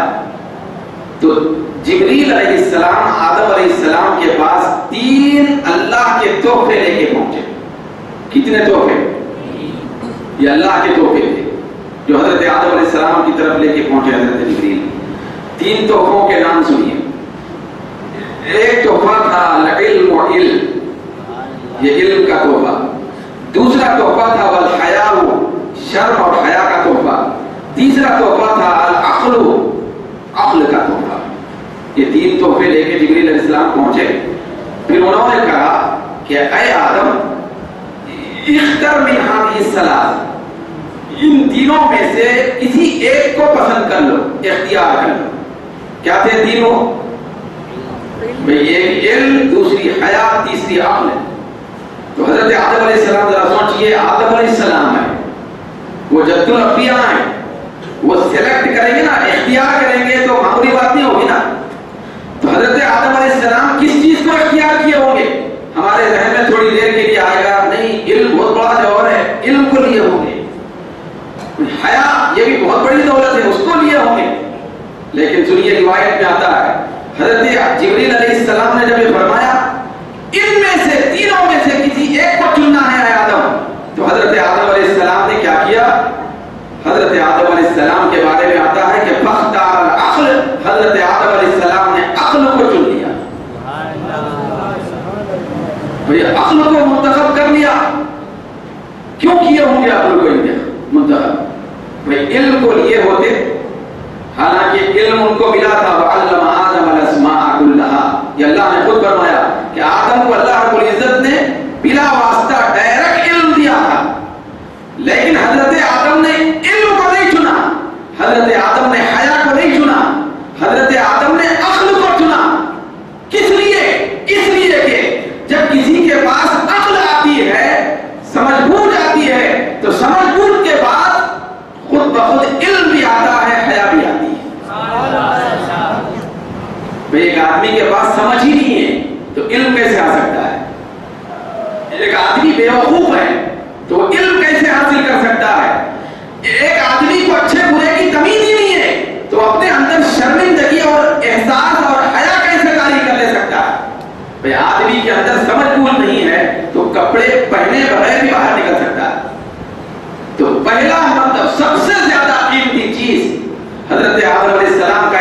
تو جبریل علیہ السلام آدم علیہ السلام کے پاس 3 اللہ کے تحفے لے کے پہنچے۔ کتنے تحفے؟ یہ اللہ کے تحفے تھے جو حضرت آدم علیہ السلام کی طرف لے کے پہنچے حضرت جبریل۔ 3 تحفوں کے نام سنیے۔ ایک تحفہ تھا العلم و علم، یہ علم کا تحفہ۔ دوسرا تحفہ تھا والحیاء، شرم اور حیا کا تحفہ۔ تیسرا تحفہ تھا العقل، عقل کا تحفہ۔ یہ 3 تحفے لے کے جبریل علیہ السلام پہنچے۔ پھر انہوں نے کہا کہ اے آدم اختر من هذه الثلاث، ان تینوں میں سے کسی ایک کو پسند کر لو، اختیار کر لو۔ کیا تھے تینوں؟ ایک علم، دوسری حیا، تیسری عقل۔ تو حضرت آدم علیہ السلام ذرا سوچئے، آدم علیہ السلام ہے، وہ جد الانبیاء ہیں، وہ سلیکٹ کریں گے نا، اختیار کریں گے تو معمولی بات نہیں ہوگی نا۔ تو حضرت آدم علیہ السلام کس چیز کو اختیار کیے ہوں گے؟ ہمارے ذہن میں تھوڑی دیر کے لیے آئے گا نہیں علم بہت بڑا جوہر ہے، علم کو لیے ہوں گے۔ حیا یہ بھی بہت بڑی دولت ہے، اس کو لیے ہوں گے۔ لیکن سنیے روایت میں آتا ہے حضرت جبریل علیہ السلام نے جب یہ فرمایا ان میں سے تینوں میں سے کسی ایک کو چننا ہے اے آدم، تو حضرت آدم علیہ السلام نے کیا کیا؟ حضرت آدم علیہ السلام کے بارے میں آتا ہے کہ فاختار العقل، حضرت آدم علیہ السلام نے عقل کو چن لیا، عقل کو منتخب کر لیا۔ کیوں کیے ہوں گے عقل کو منتخب؟ علم کو لیے ہوتے، حالانکہ علم ان کو ملا تھا وعلم آدم الاسماء كلها، یہ اللہ نے خود فرمایا کہ آدم کو اللہ رب العزت نے بلا واسطہ ڈائریکٹ علم دیا تھا، لیکن حضرت آدم نے علم کو نہیں چنا، حضرت آدم نے حیا کو نہیں چنا، حضرت آدم نے عقل کو چنا۔ کس لیے؟ اس لیے کہ جب کسی کے پاس عقل آتی ہے، سمجھ بوجھ آتی ہے، تو سمجھ بوجھ کے بعد خود بخود علم بھی آتا ہے، حیا بھی آتی ہے۔ ایک آدمی کے پاس سمجھ ہی نہیں ہے تو علم کیسے آ سکتا ہے؟ ایک آدمی بیوقوف ہے تو علم کیسے حاصل کر سکتا ہے؟ ایک آدمی کو اچھے برے کی تمیز ہی نہیں ہے تو اپنے اندر شرمندگی اور احساس اور حیا کیسے طاری کر لے سکتا ہے؟ آدمی کے اندر سمجھ بوجھ نہیں ہے تو کپڑے پہنے بغیر بھی باہر نکل سکتا ہے۔ تو پہلا مطلب سب سے زیادہ قیمتی چیز حضرت آدم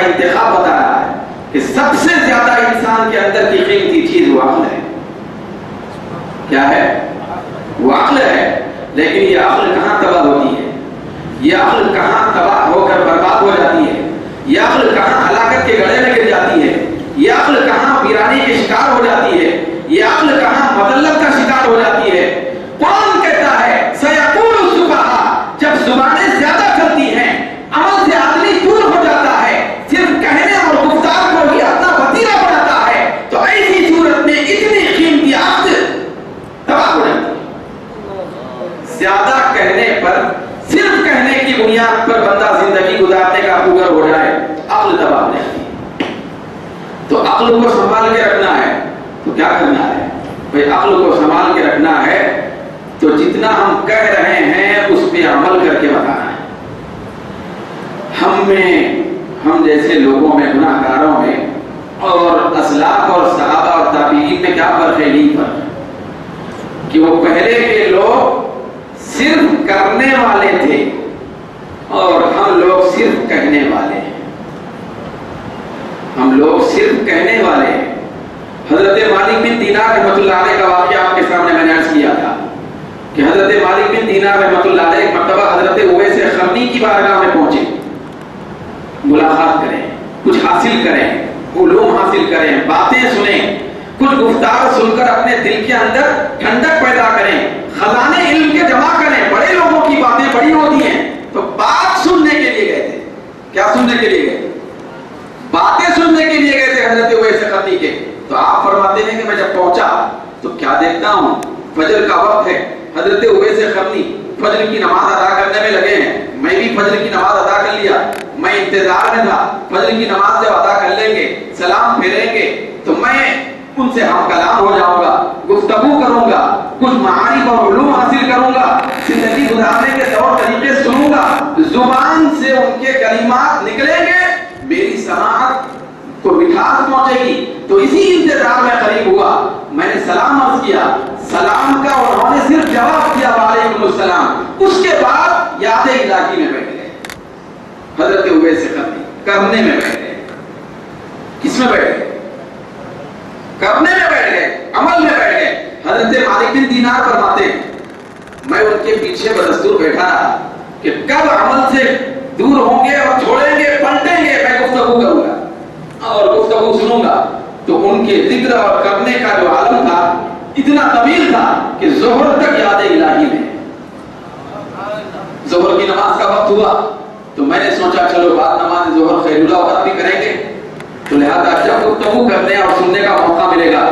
انتخاب بتا رہا ہے کہ سب سے زیادہ انسان کے اندر کی قیمتی چیز وہ عقل ہے. کیا ہے؟ وہ عقل ہے. لیکن یہ عقل کہاں تباہ ہوتی ہے؟ یہ عقل کہاں تباہ ہو کر برباد ہو جاتی ہے؟ یہ عقل کہاں ہلاکت کے گڑھے میں گر جاتی ہے؟ یہ عقل کہاں ویرانی کے شکار ہو جاتی ہے؟ یہ عقل کہاں مذلت کا شکار ہو جاتی ہے؟ قرآن کہتا ہے سیقول السفہاء، جب زبانیں زیادہ چلتی ہیں عمل سے آدمی دور ہو جاتا ہے، صرف کہنے اور گفتار کو ہی اپنا وسیلہ بناتا ہے، تو ایسی صورت میں اتنی قیمتی عقل تباہ ہو جاتی ہے. زیادہ کہنے پر، صرف کہنے کی بنیاد پر بندہ زندگی گزارنے کا پوگر ہو جائے، عقل تباہ ہو جاتی ہے. تو عقل کو سنبھال کے رکھنا ہے تو کیا کرنا ہے بھائی؟ عقل کو سنبھال کے رکھنا ہے تو جتنا ہم کہہ رہے ہیں اس پہ عمل کر کے بتانا ہے. ہم جیسے لوگوں میں، گناہ گاروں میں اور اسلاف اور صحابہ اور تابعین میں کیا فرق ہے؟ یہی فرق کہ وہ پہلے کے لوگ صرف کرنے والے تھے اور ہم لوگ صرف کہنے والے ہیں. ہم لوگ صرف کہنے والے ہیں. حضرت مالک بن دینار رحمۃ اللہ علیہ کا واقعہ آپ کے سامنے میں نے عرض کیا تھا کہ حضرت مالک بن دینار رحمۃ اللہ علیہ ایک مرتبہ حضرت اویس قرنی کی بارگاہ میں پہنچے. ملاقات کریں، کچھ حاصل کریں، علوم حاصل کریں، باتیں سنیں، کچھ گفتار سن کر اپنے دل کے اندر ٹھنڈک پیدا کریں، خزانے علم کے جمع کریں. بڑے لوگوں کی باتیں بڑی ہوتی ہیں. تو بات سننے کے لیے گئے تھے. کیا سننے کے لیے گئے؟ باتیں سننے کے لیے گئے تھے حضرت اویس قرنی کے. تو آپ فرماتے ہیں کہ میں جب پہنچا تو کیا دیکھتا ہوں؟ فجر کا وقت ہے. حضرت اویس قرنی فجر کی نماز ادا کرنے میں لگے ہیں. میں بھی فجر کی نماز ادا کر لیا. میں انتظار میں تھا فجر کی نماز جب ادا کر لیں گے، سلام پھیریں گے تو میں ان سے ہم کلام ہو جاؤں گا، گفتگو کروں گا، کچھ معارف اور علوم حاصل کروں گا، زندگی گزارنے کے طور طریقے سنوں گا. زبان سے ان کے کلمات نکلیں گے، میری سماعت کو مٹھاس پہنچے گی. تو اسی انتظار میں قریب ہوا. میں نے سلام عرض کیا، سلام کا انہوں نے صرف جواب کیا وعلیکم السلام. اس کے بعد یاد الہی میں بیٹھ گئے. حضرت اویس قرنی کرنے میں بیٹھ گئے. کس میں بیٹھ گئے؟ کرنے میں بیٹھ گئے، عمل میں بیٹھ گئے. حضرت مالک بن دینار فرماتے ہیں میں ان کے پیچھے بدستور بیٹھا رہا کہ کب عمل سے دور ہوں گے اور چھوڑیں گے، پلٹیں گے، میں گفتگو کروں گا اور گفتگو سنوں گا. تو ان کے ذکر اور کرنے کا جو عالم تھا اتنا طویل تھا کہ ظہر تک یاد الہی میں. ظہر کی نماز کا وقت ہوا تو میں نے سوچا چلو بعد نماز ظہر خیر اللہ وقت بھی کریں گے. تو لہذا جب گفتگو کرنے اور سننے کا موقع ملے گا.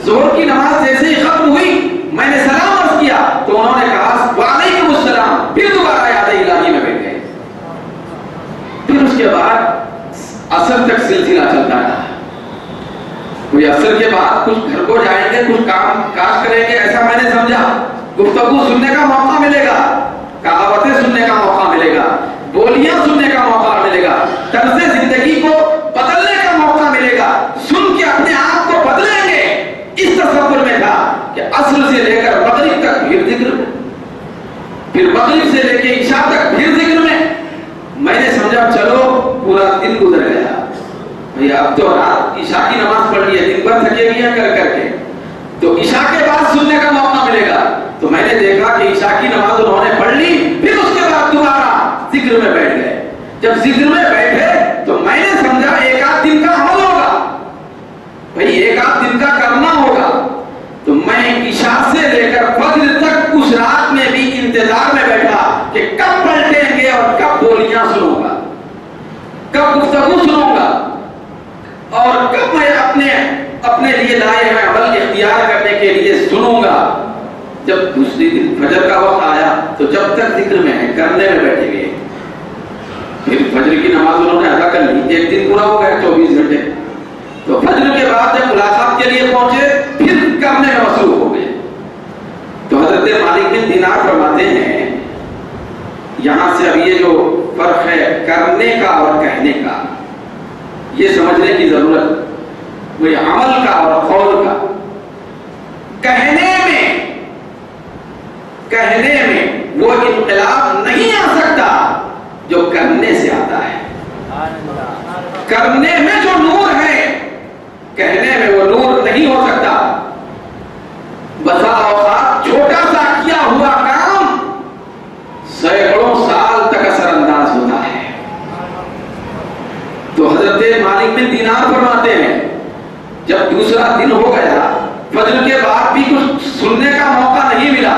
ظہر کی نماز جیسے ہی ختم ہوئی میں نے سلام عرض کیا تو انہوں نے کہا وعلیکم السلام. پھر دوبارہ یاد الہی میں بیٹھ گئے. پھر اس کے بعد عصر تک سلسلہ چلتا رہا. کوئی عصر کے بعد کچھ گھر کو جائیں گے، کچھ کام کاج کریں گے، ایسا میں نے سمجھا. گفتگو سننے کا موقع ملے گا، کہاوتیں سننے کا موقع ملے گا، بولیاں سننے کا موقع ملے گا، طرز زندگی کو بدلنے کا موقع ملے گا، سن کے اپنے آپ کو بدلیں گے. اس تصور میں تھا کہ عصر سے لے کر مغرب تک پھر ذکر میں، پھر مغرب سے لے کے عشاء تک پھر ذکر میں. میں نے سمجھا چلو پورا دن گزر گیا بھئی، اب تو رات عشاء کی نماز پڑھ لی ہے، دن بھر تھکے ہوئے ہیں کر کر کے، تو عشاء کے بعد سننے کا موقع ملے گا. تو میں نے دیکھا کہ عشاء کی نماز انہوں نے پڑھ لی، پھر اس کے بعد دوبارہ ذکر میں بیٹھ گئے. جب ذکر میں بیٹھے تو میں نے سمجھا ایک آدھ دن کا عمل ہوگا بھئی، ایک آدھ دن کا کرنا ہوگا. تو میں عشاء سے لے کر فجر تک اس رات میں بھی انتظار میں بیٹھا کہ کب پلٹیں گے اور کب بولیاں سنوں گا، کب گفتگو سنوں گا اور کب میں اپنے لیے لائے ہوئے عمل اختیار کرنے کے لیے سنوں گا. جب دوسری دن فجر کا وقت آیا تو جب تک ذکر میں ہے کرنے میں بیٹھے گئے. پھر فجر کی نماز انہوں نے ادا کر لی، ایک دن پورا ہو گیا 24 گھنٹے. تو فجر کے بعد جب ملاقات کے لیے پہنچے پھر کرنے میں مصروف ہو گئے. تو حضرت مالک بن دینار فرماتے ہیں یہاں سے اب یہ جو فرق ہے کرنے کا اور کہنے کا، یہ سمجھنے کی ضرورت. وہ عمل کا اور قول کا. کہنے میں وہ انقلاب نہیں آ سکتا جو کرنے سے آتا ہے. کرنے میں جو نور ہے کہنے میں وہ نور نہیں ہو سکتا. بسا اوقات چھوٹا سا کیا ہوا کام سینکڑوں سال تک اثر انداز ہوتا ہے. تو حضرت مالک بن دینار فرماتے ہیں جب دوسرا دن ہو گیا فجر کے بعد بھی کچھ سننے کا موقع نہیں ملا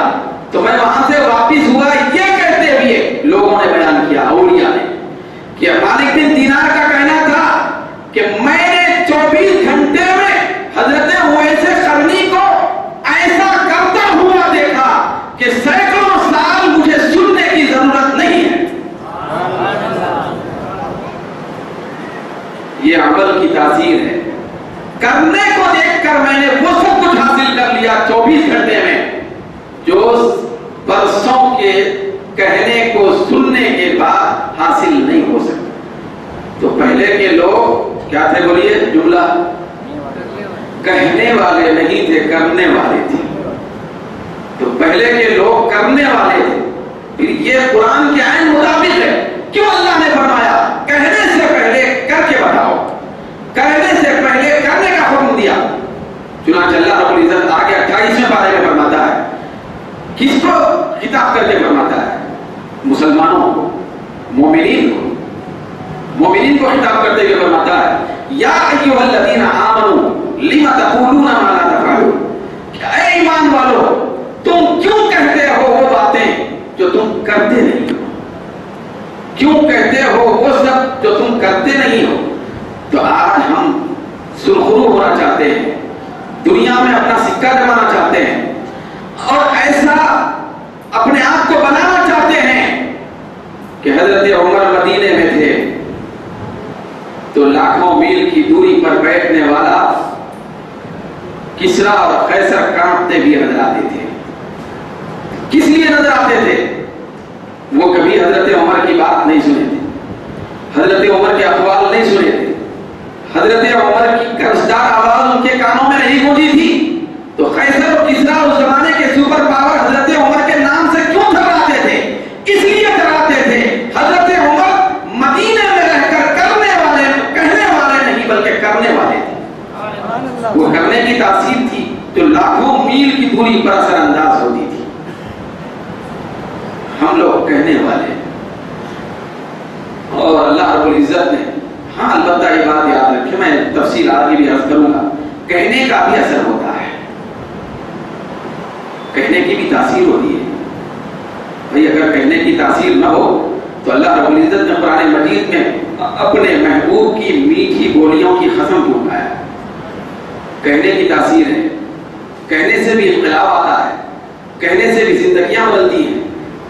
تو میں وہاں سے واپس ہوا یہ کہتے ہوئے لوگوں نے بیان کیا اولیاء نے کہ مالک بن دینار کا کہنا تھا کہ میں نے 24 گھنٹے میں حضرت اویس قرنی کو ایسا کرتا ہوا دیکھا کہ سینکڑوں سال مجھے سننے کی ضرورت نہیں ہے. یہ عمل کی تاثیر ہے. کرنے کو دیکھ کر میں نے وہ سب کچھ حاصل کر لیا 24 گھنٹے میں جو برسوں کے کہنے کو سننے کے بعد حاصل نہیں ہو سکتا. تو پہلے کے لوگ کیا تھے بولیے جملہ کہنے والے نہیں تھے کرنے والے تھے. تو پہلے کے لوگ کرنے والے تھے. پھر یہ قرآن کے عین مطابق ہے. کیوں اللہ نے فرمایا کہنے سے پہلے کر کے بتاؤ, کہنے سے پہلے کرنے کا حکم دیا. چنانچہ اللہ رب العزت آگے 28ویں پارے میں فرماتا ہے, کس کو خطاب کر کے فرماتا ہے؟ مسلمانوں کو, مومنین کو. مومنین کو خطاب کرتے ہوئے فرماتا ہے یا ایھا الذین آمنوا لم تقولون ما لا تفعلون, کہ اے ایمان والو تم کیوں کہتے ہو وہ باتیں جو تم کرتے نہیں ہو, کیوں کہتے ہو وہ سب جو تم کرتے نہیں ہو. تو آج ہم سرخرو ہونا چاہتے ہیں, دنیا میں اپنا سکہ جمانا چاہتے ہیں اور ایسا اپنے آپ کو بنانا چاہتے ہیں کہ حضرت عمر مدینے میں تھے تو لاکھوں میل کی دوری پر بیٹھنے والا کسرا اور قیصر کانپتے بھی نظر آتے تھے. کس لیے نظر آتے تھے؟ وہ کبھی حضرت عمر کی بات نہیں سنے تھے, حضرت عمر کے اقوال نہیں سنے تھے, حضرت عمر کی گرجدار آواز ان کے کانوں میں نہیں گونجی تھی. تو قیصر اور کسرا اس زمانے کے سپر پاور حضرت عمر کے نام سے کیوں تھراتے تھے؟ اس لیے تھراتے تھے حضرت عمر مدینے میں رہ کر کرنے والے, کہنے والے نہیں بلکہ کرنے والے تھے. وہ کرنے کی تاثیر تھی جو لاکھوں میل کی دوری پر اثر انداز ہوتی تھی. ہم لوگ کہنے والے, اور اللہ رب العزت نے, ہاں البتہ یہ بات یاد رکھیں, میں تفصیل آگے بھی عرض کروں گا, کہنے کا بھی اثر ہوتا ہے, کہنے کی بھی تاثیر ہوتی ہے. بھئی اگر کہنے کی تاثیر نہ ہو تو اللہ رب العزت نے قرآن مجید میں اپنے محبوب کی میٹھی بولیوں کی قسم کیوں کھایا؟ کہنے کی تاثیر ہے, کہنے سے بھی انقلاب آتا ہے, کہنے سے بھی زندگیاں بدلتی ہیں,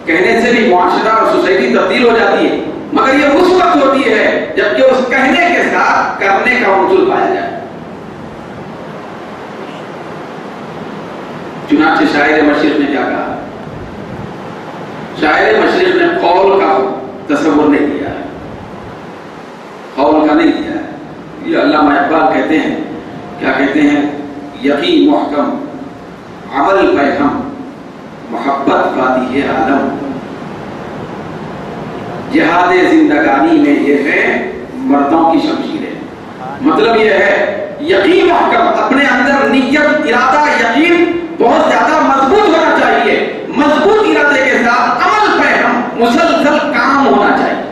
کہنے سے بھی معاشرہ اور سوسائٹی تبدیل ہو جاتی ہے. مگر یہ اس وقت ہوتی ہے جبکہ اس کہنے کے ساتھ کرنے کا عنصر پایا جائے. چنانچہ شاعر مشرق نے کیا کہا؟ شاعر مشرق نے قول کا تصور نہیں کیا ہے, قول کا نہیں کیا ہے. یہ علامہ اقبال کہتے ہیں, کیا کہتے ہیں؟ یقین محکم عمل پیغام محبت فاتح عالم, جہاد زندگانی میں یہ ہے مردوں کی شمشیریں. مطلب یہ ہے یقین محکم, اپنے اندر نیت, ارادہ, یقین بہت زیادہ مضبوط ہونا چاہیے. مضبوط ارادے کے ساتھ عمل پہ ہم مسلسل کام ہونا چاہیے,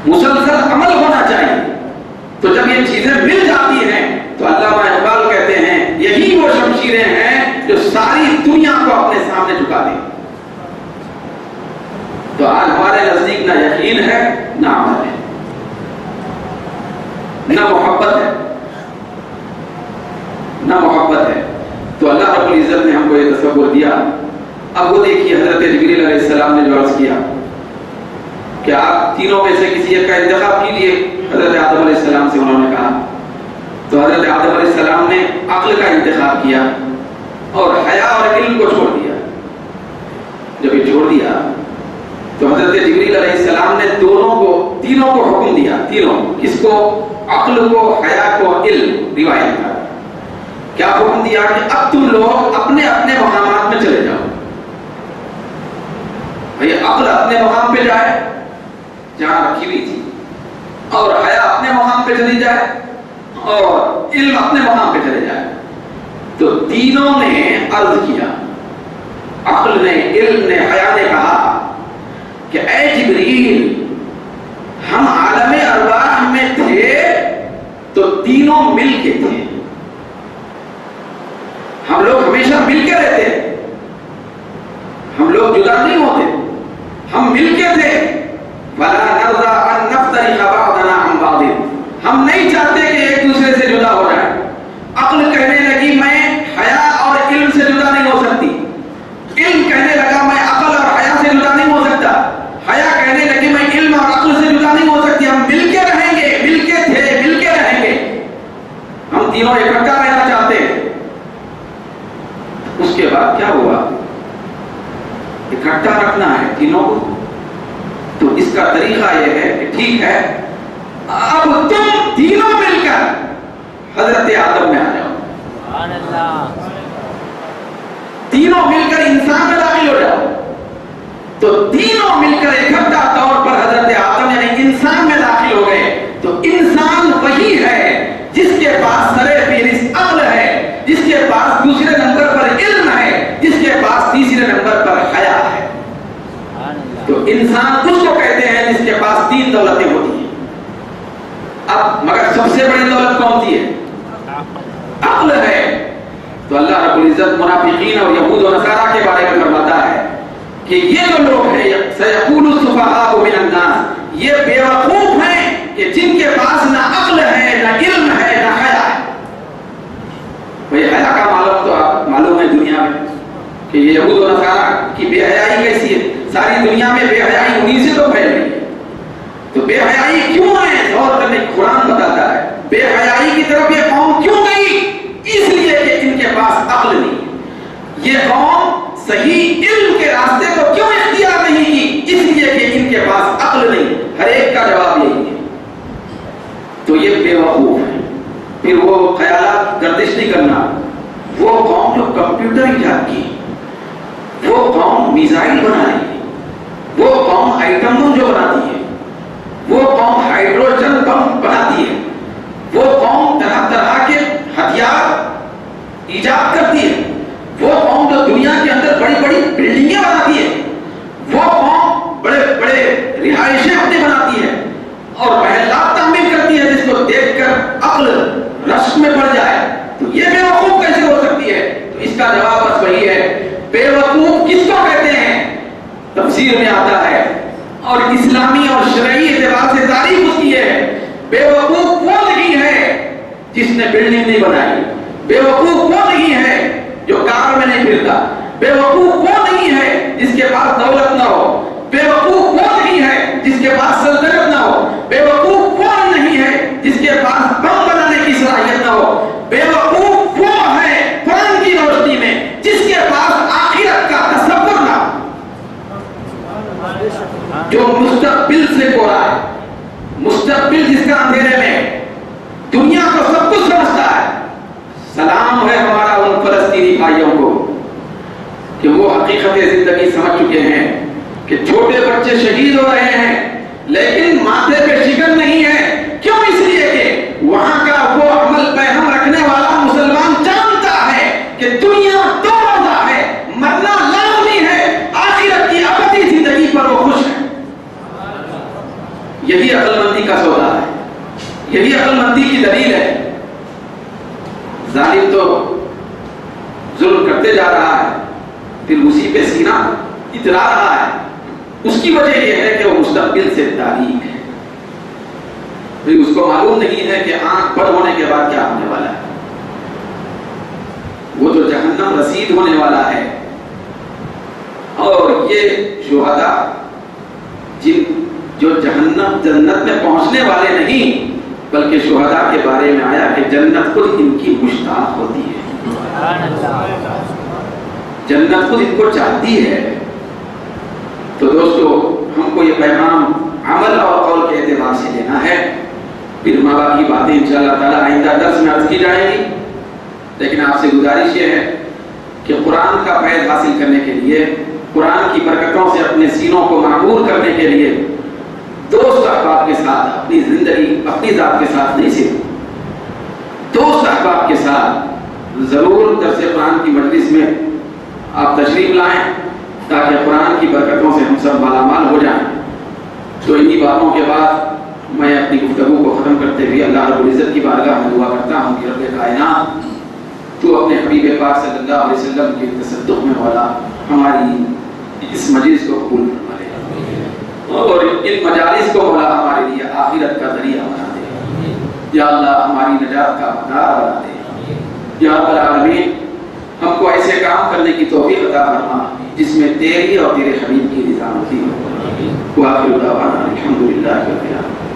مسلسل عمل ہونا چاہیے. تو جب یہ چیزیں مل جاتی ہیں تو علامہ اقبال کہتے ہیں یہی وہ شمشیریں ہیں جو ساری دنیا کو اپنے سامنے جھکا دیں. تو آج ہمارے نزدیک نہ یقین ہے, نہ عمل ہے, نہ محبت ہے, نہ محبت ہے. تو اللہ رب العزت نے ہم کو یہ تصور دیا. اب وہ دیکھیے حضرت جبریل علیہ السلام نے جو عرض کیا کہ آپ تینوں میں سے کسی ایک کا انتخاب کیجیے. حضرت آدم علیہ السلام سے انہوں نے کہا. تو حضرت آدم علیہ السلام نے عقل کا انتخاب کیا اور حیا اور علم کو چھوڑ دیا. جب یہ چھوڑ دیا تو حضرت جبریل علیہ السلام نے تینوں کو حکم دیا. تینوں کس کو؟ عقل کو, حیا کو, علم. روایت کا کیا حکم دیا کہ اب تم لوگ اپنے اپنے مقامات میں چلے جاؤ. بھئی عقل اپنے مقام پہ جائے جہاں رکھی ہوئی تھی, اور حیا اپنے مقام پہ چلی جائے اور علم اپنے مقام پہ چلے جائے. تو تینوں نے عرض کیا، عقل نے، علم نے، حیا نے کہا کہ اے جبریل، ہم عالم ارواح میں تھے تو تینوں مل کے تھے، ہم لوگ ہمیشہ مل کے رہتے، ہم لوگ جدا نہیں ہوتے، ہم مل کے تھے. وَلَا نَرْضَىٰ أَن نَفْتَرِقَ بَعْضُنَا عَن بَعْضٍ، ہم نہیں چاہتے کہ ایک دوسرے سے جدا ہو جائے. عقل کہنے لگی میں حیا اور علم سے جدا نہیں ہو سکتی، علم کہنے لگا میں عقل اور حیا سے جدا نہیں ہو سکتا، حیا کہنے لگی میں علم اور عقل سے جدا نہیں ہو سکتی، ہم مل کے رہیں گے، مل کے تھے، مل کے رہیں گے، ہم تینوں اکٹھا رہنا چاہتے ہیں. اس کے بعد کیا ہوا؟ اکٹھا رکھنا ہے تینوں کو، تو اس کا طریقہ یہ ہے کہ ٹھیک ہے اب تم تینوں مل کر حضرت آدم میں آ جاؤ، سبحان اللہ، تینوں مل کر انسان میں داخل ہو جاؤ. تو تینوں مل کر اکٹھا طور پر حضرت آدم یعنی انسان میں داخل ہو گئے. تو انسان وہی ہے جس کے پاس سرے فہرست عقل ہے، جس کے پاس دوسرے نمبر پر علم ہے، جس کے پاس تیسرے نمبر پر حیا ہے. تو انسان اس کو کہتے ہیں جس کے پاس تین دولتیں ہوتی ہیں. اب مگر سب سے بڑی دولت کون سی ہے؟ عقل ہے. تو اللہ رب العزت منافقین اور یہود و نصارہ کے بارے میں فرماتا ہے کہ یہ جو لوگ ہیں سیقول السفہاء من الناس، یہ بیوقوف ہیں کہ جن کے پاس نہ عقل ہے، نہ علم ہے، نہ حیا ہے. بھئی حیا کا معلوم تو آپ معلوم ہے دنیا میں کہ یہ یہود و نصارہ کی بے حیائی کیسی ہے. ساری دنیا میں بے حیائی انہی سے تو پھیل رہی ہے. تو بے حیائی کیوں ہے؟ غور کرنے قرآن بتاتا ہے بے حیائی کی طرف یہ قوم کیوں گئی؟ اس لیے کہ ان کے پاس عقل نہیں. یہ قوم صحیح علم کے راستے کو کیوں اختیار نہیں کی؟ اس لیے کہ ان کے پاس عقل نہیں. ہر ایک کا جواب یہی ہے. تو یہ بے وقوف ہے. پھر وہ خیالات گردش نہیں کرنا. وہ قوم جو کمپیوٹر ایجاد کی، وہ قوم میزائل بنا رہی ہے، وہ قوم ایٹم بم جو بناتی ہے، وہ قوم ہائیڈروجن بم بناتی ہے، وہ قوم طرح طرح کے ہتھیار ایجاد کرتی ہے، وہ قوم جو دنیا کے اندر بڑی بڑی بلڈنگیں بناتی ہے، وہ قوم بڑے بڑے رہائشیں اپنی بناتی ہے اور محلات تعمیر کرتی ہے جس کو دیکھ کر عقل رشک میں پڑ جائے. تو یہ بے وقوف کیسے ہو سکتی ہے؟ تو اس کا جواب بس وہی ہے. بے وقوف کس کو کہتے ہیں؟ تفسیر میں آتا ہے اور اسلامی اور شرعی اعتبار سے تعریف اس کی ہے. بے وقوف وہ نہیں ہے جس نے بلڈنگ نہیں بنائی، بے وقوف وہ نہیں ہے جو کار میں نہیں پھرتا، بے وقوف وہ نہیں ہے جس کے پاس دولت نہ ہو، بے وقوف وہ نہیں ہے جس کے پاس سلطنت نہ ہو، بے وقوف وہ نہیں ہے جس کے پاس بم بنانے کی صلاحیت نہ ہو. بے وقوف وہ ہے قرآن کی روشنی میں جس کے پاس آخرت کا تصور نہ ہو، جو مستقبل سے گورا ہے، مستقبل جس کا اندھیرے میں دنیا کو سب کچھ سمجھتا ہے. سلام ہے ہمارا ان فلسطینی بھائیوں کو کہ وہ حقیقت زندگی سمجھ چکے ہیں کہ چھوٹے بچے شہید ہو رہے ہیں لیکن ماتھے پہ شکن نہیں ہے. کیوں؟ اس لیے کہ وہاں کا وہ عمل پیغام رکھنے والا مسلمان جانتا ہے کہ دنیا دو روزہ ہے، مرنا لازمی ہے، آخرت کی ابدی زندگی پر وہ خوش ہے. یہی عقل مندی کا سودا ہے، یہی عقل مندی کی دلیل ہے. ظالم تو ظلم کرتے جا رہا ہے، پھر اسی پہ سینہ اترا رہا ہے. اس کی وجہ یہ ہے کہ وہ مستقبل سے تاریخ ہے. پھر اس کو معلوم نہیں ہے کہ آنکھ بند ہونے کے بعد کیا ہونے والا ہے. وہ تو جہنم رسید ہونے والا ہے. اور یہ شہداء جو جہنم جنت میں پہنچنے والے نہیں بلکہ شہداء کے بارے میں آیا کہ جنت خود ان کی مشتاق ہوتی ہے، جنت خود ان کو چاہتی ہے. تو دوستو ہم کو یہ پیغام عمل اور قول کے اعتبار سے لینا ہے. پھر ماں باپ کی باتیں انشاءاللہ تعالی آئندہ درس میں عرض کی جائیں گی. لیکن آپ سے گزارش یہ ہے کہ قرآن کا فیض حاصل کرنے کے لیے، قرآن کی برکتوں سے اپنے سینوں کو معمور کرنے کے لیے دوست احباب کے ساتھ اپنی زندگی اپنی ذات کے ساتھ نہیں، صرف دوست احباب کے ساتھ ضرور درس قرآن کی مجلس میں آپ تشریف لائیں تاکہ قرآن کی برکتوں سے ہم سب مالا مال ہو جائیں۔ تو انہی باتوں کے بعد میں اپنی گفتگو کو ختم کرتے ہوئے اللہ رب العزت کی بارگاہ میں دعا کرتا ہوں کہ رب کائنات تو اپنے حبیب پاک صلی اللہ علیہ وسلم کے تصدق میں مولا ہماری اس مجلس کو قبول فرما لے اور ان مجالس کو مولا ہمارے لیے آخرت کا ذریعہ بنا دے، یا اللہ ہماری نجات کا مدار بنا دے، یا رب العالمین ہم کو ایسے کام کرنے کی توفیق عطا فرما جس میں تیری اور تیرے حبیب کی رضا ہوتی ہو۔ وآخر دعوانا الحمدللہ رب العالمین۔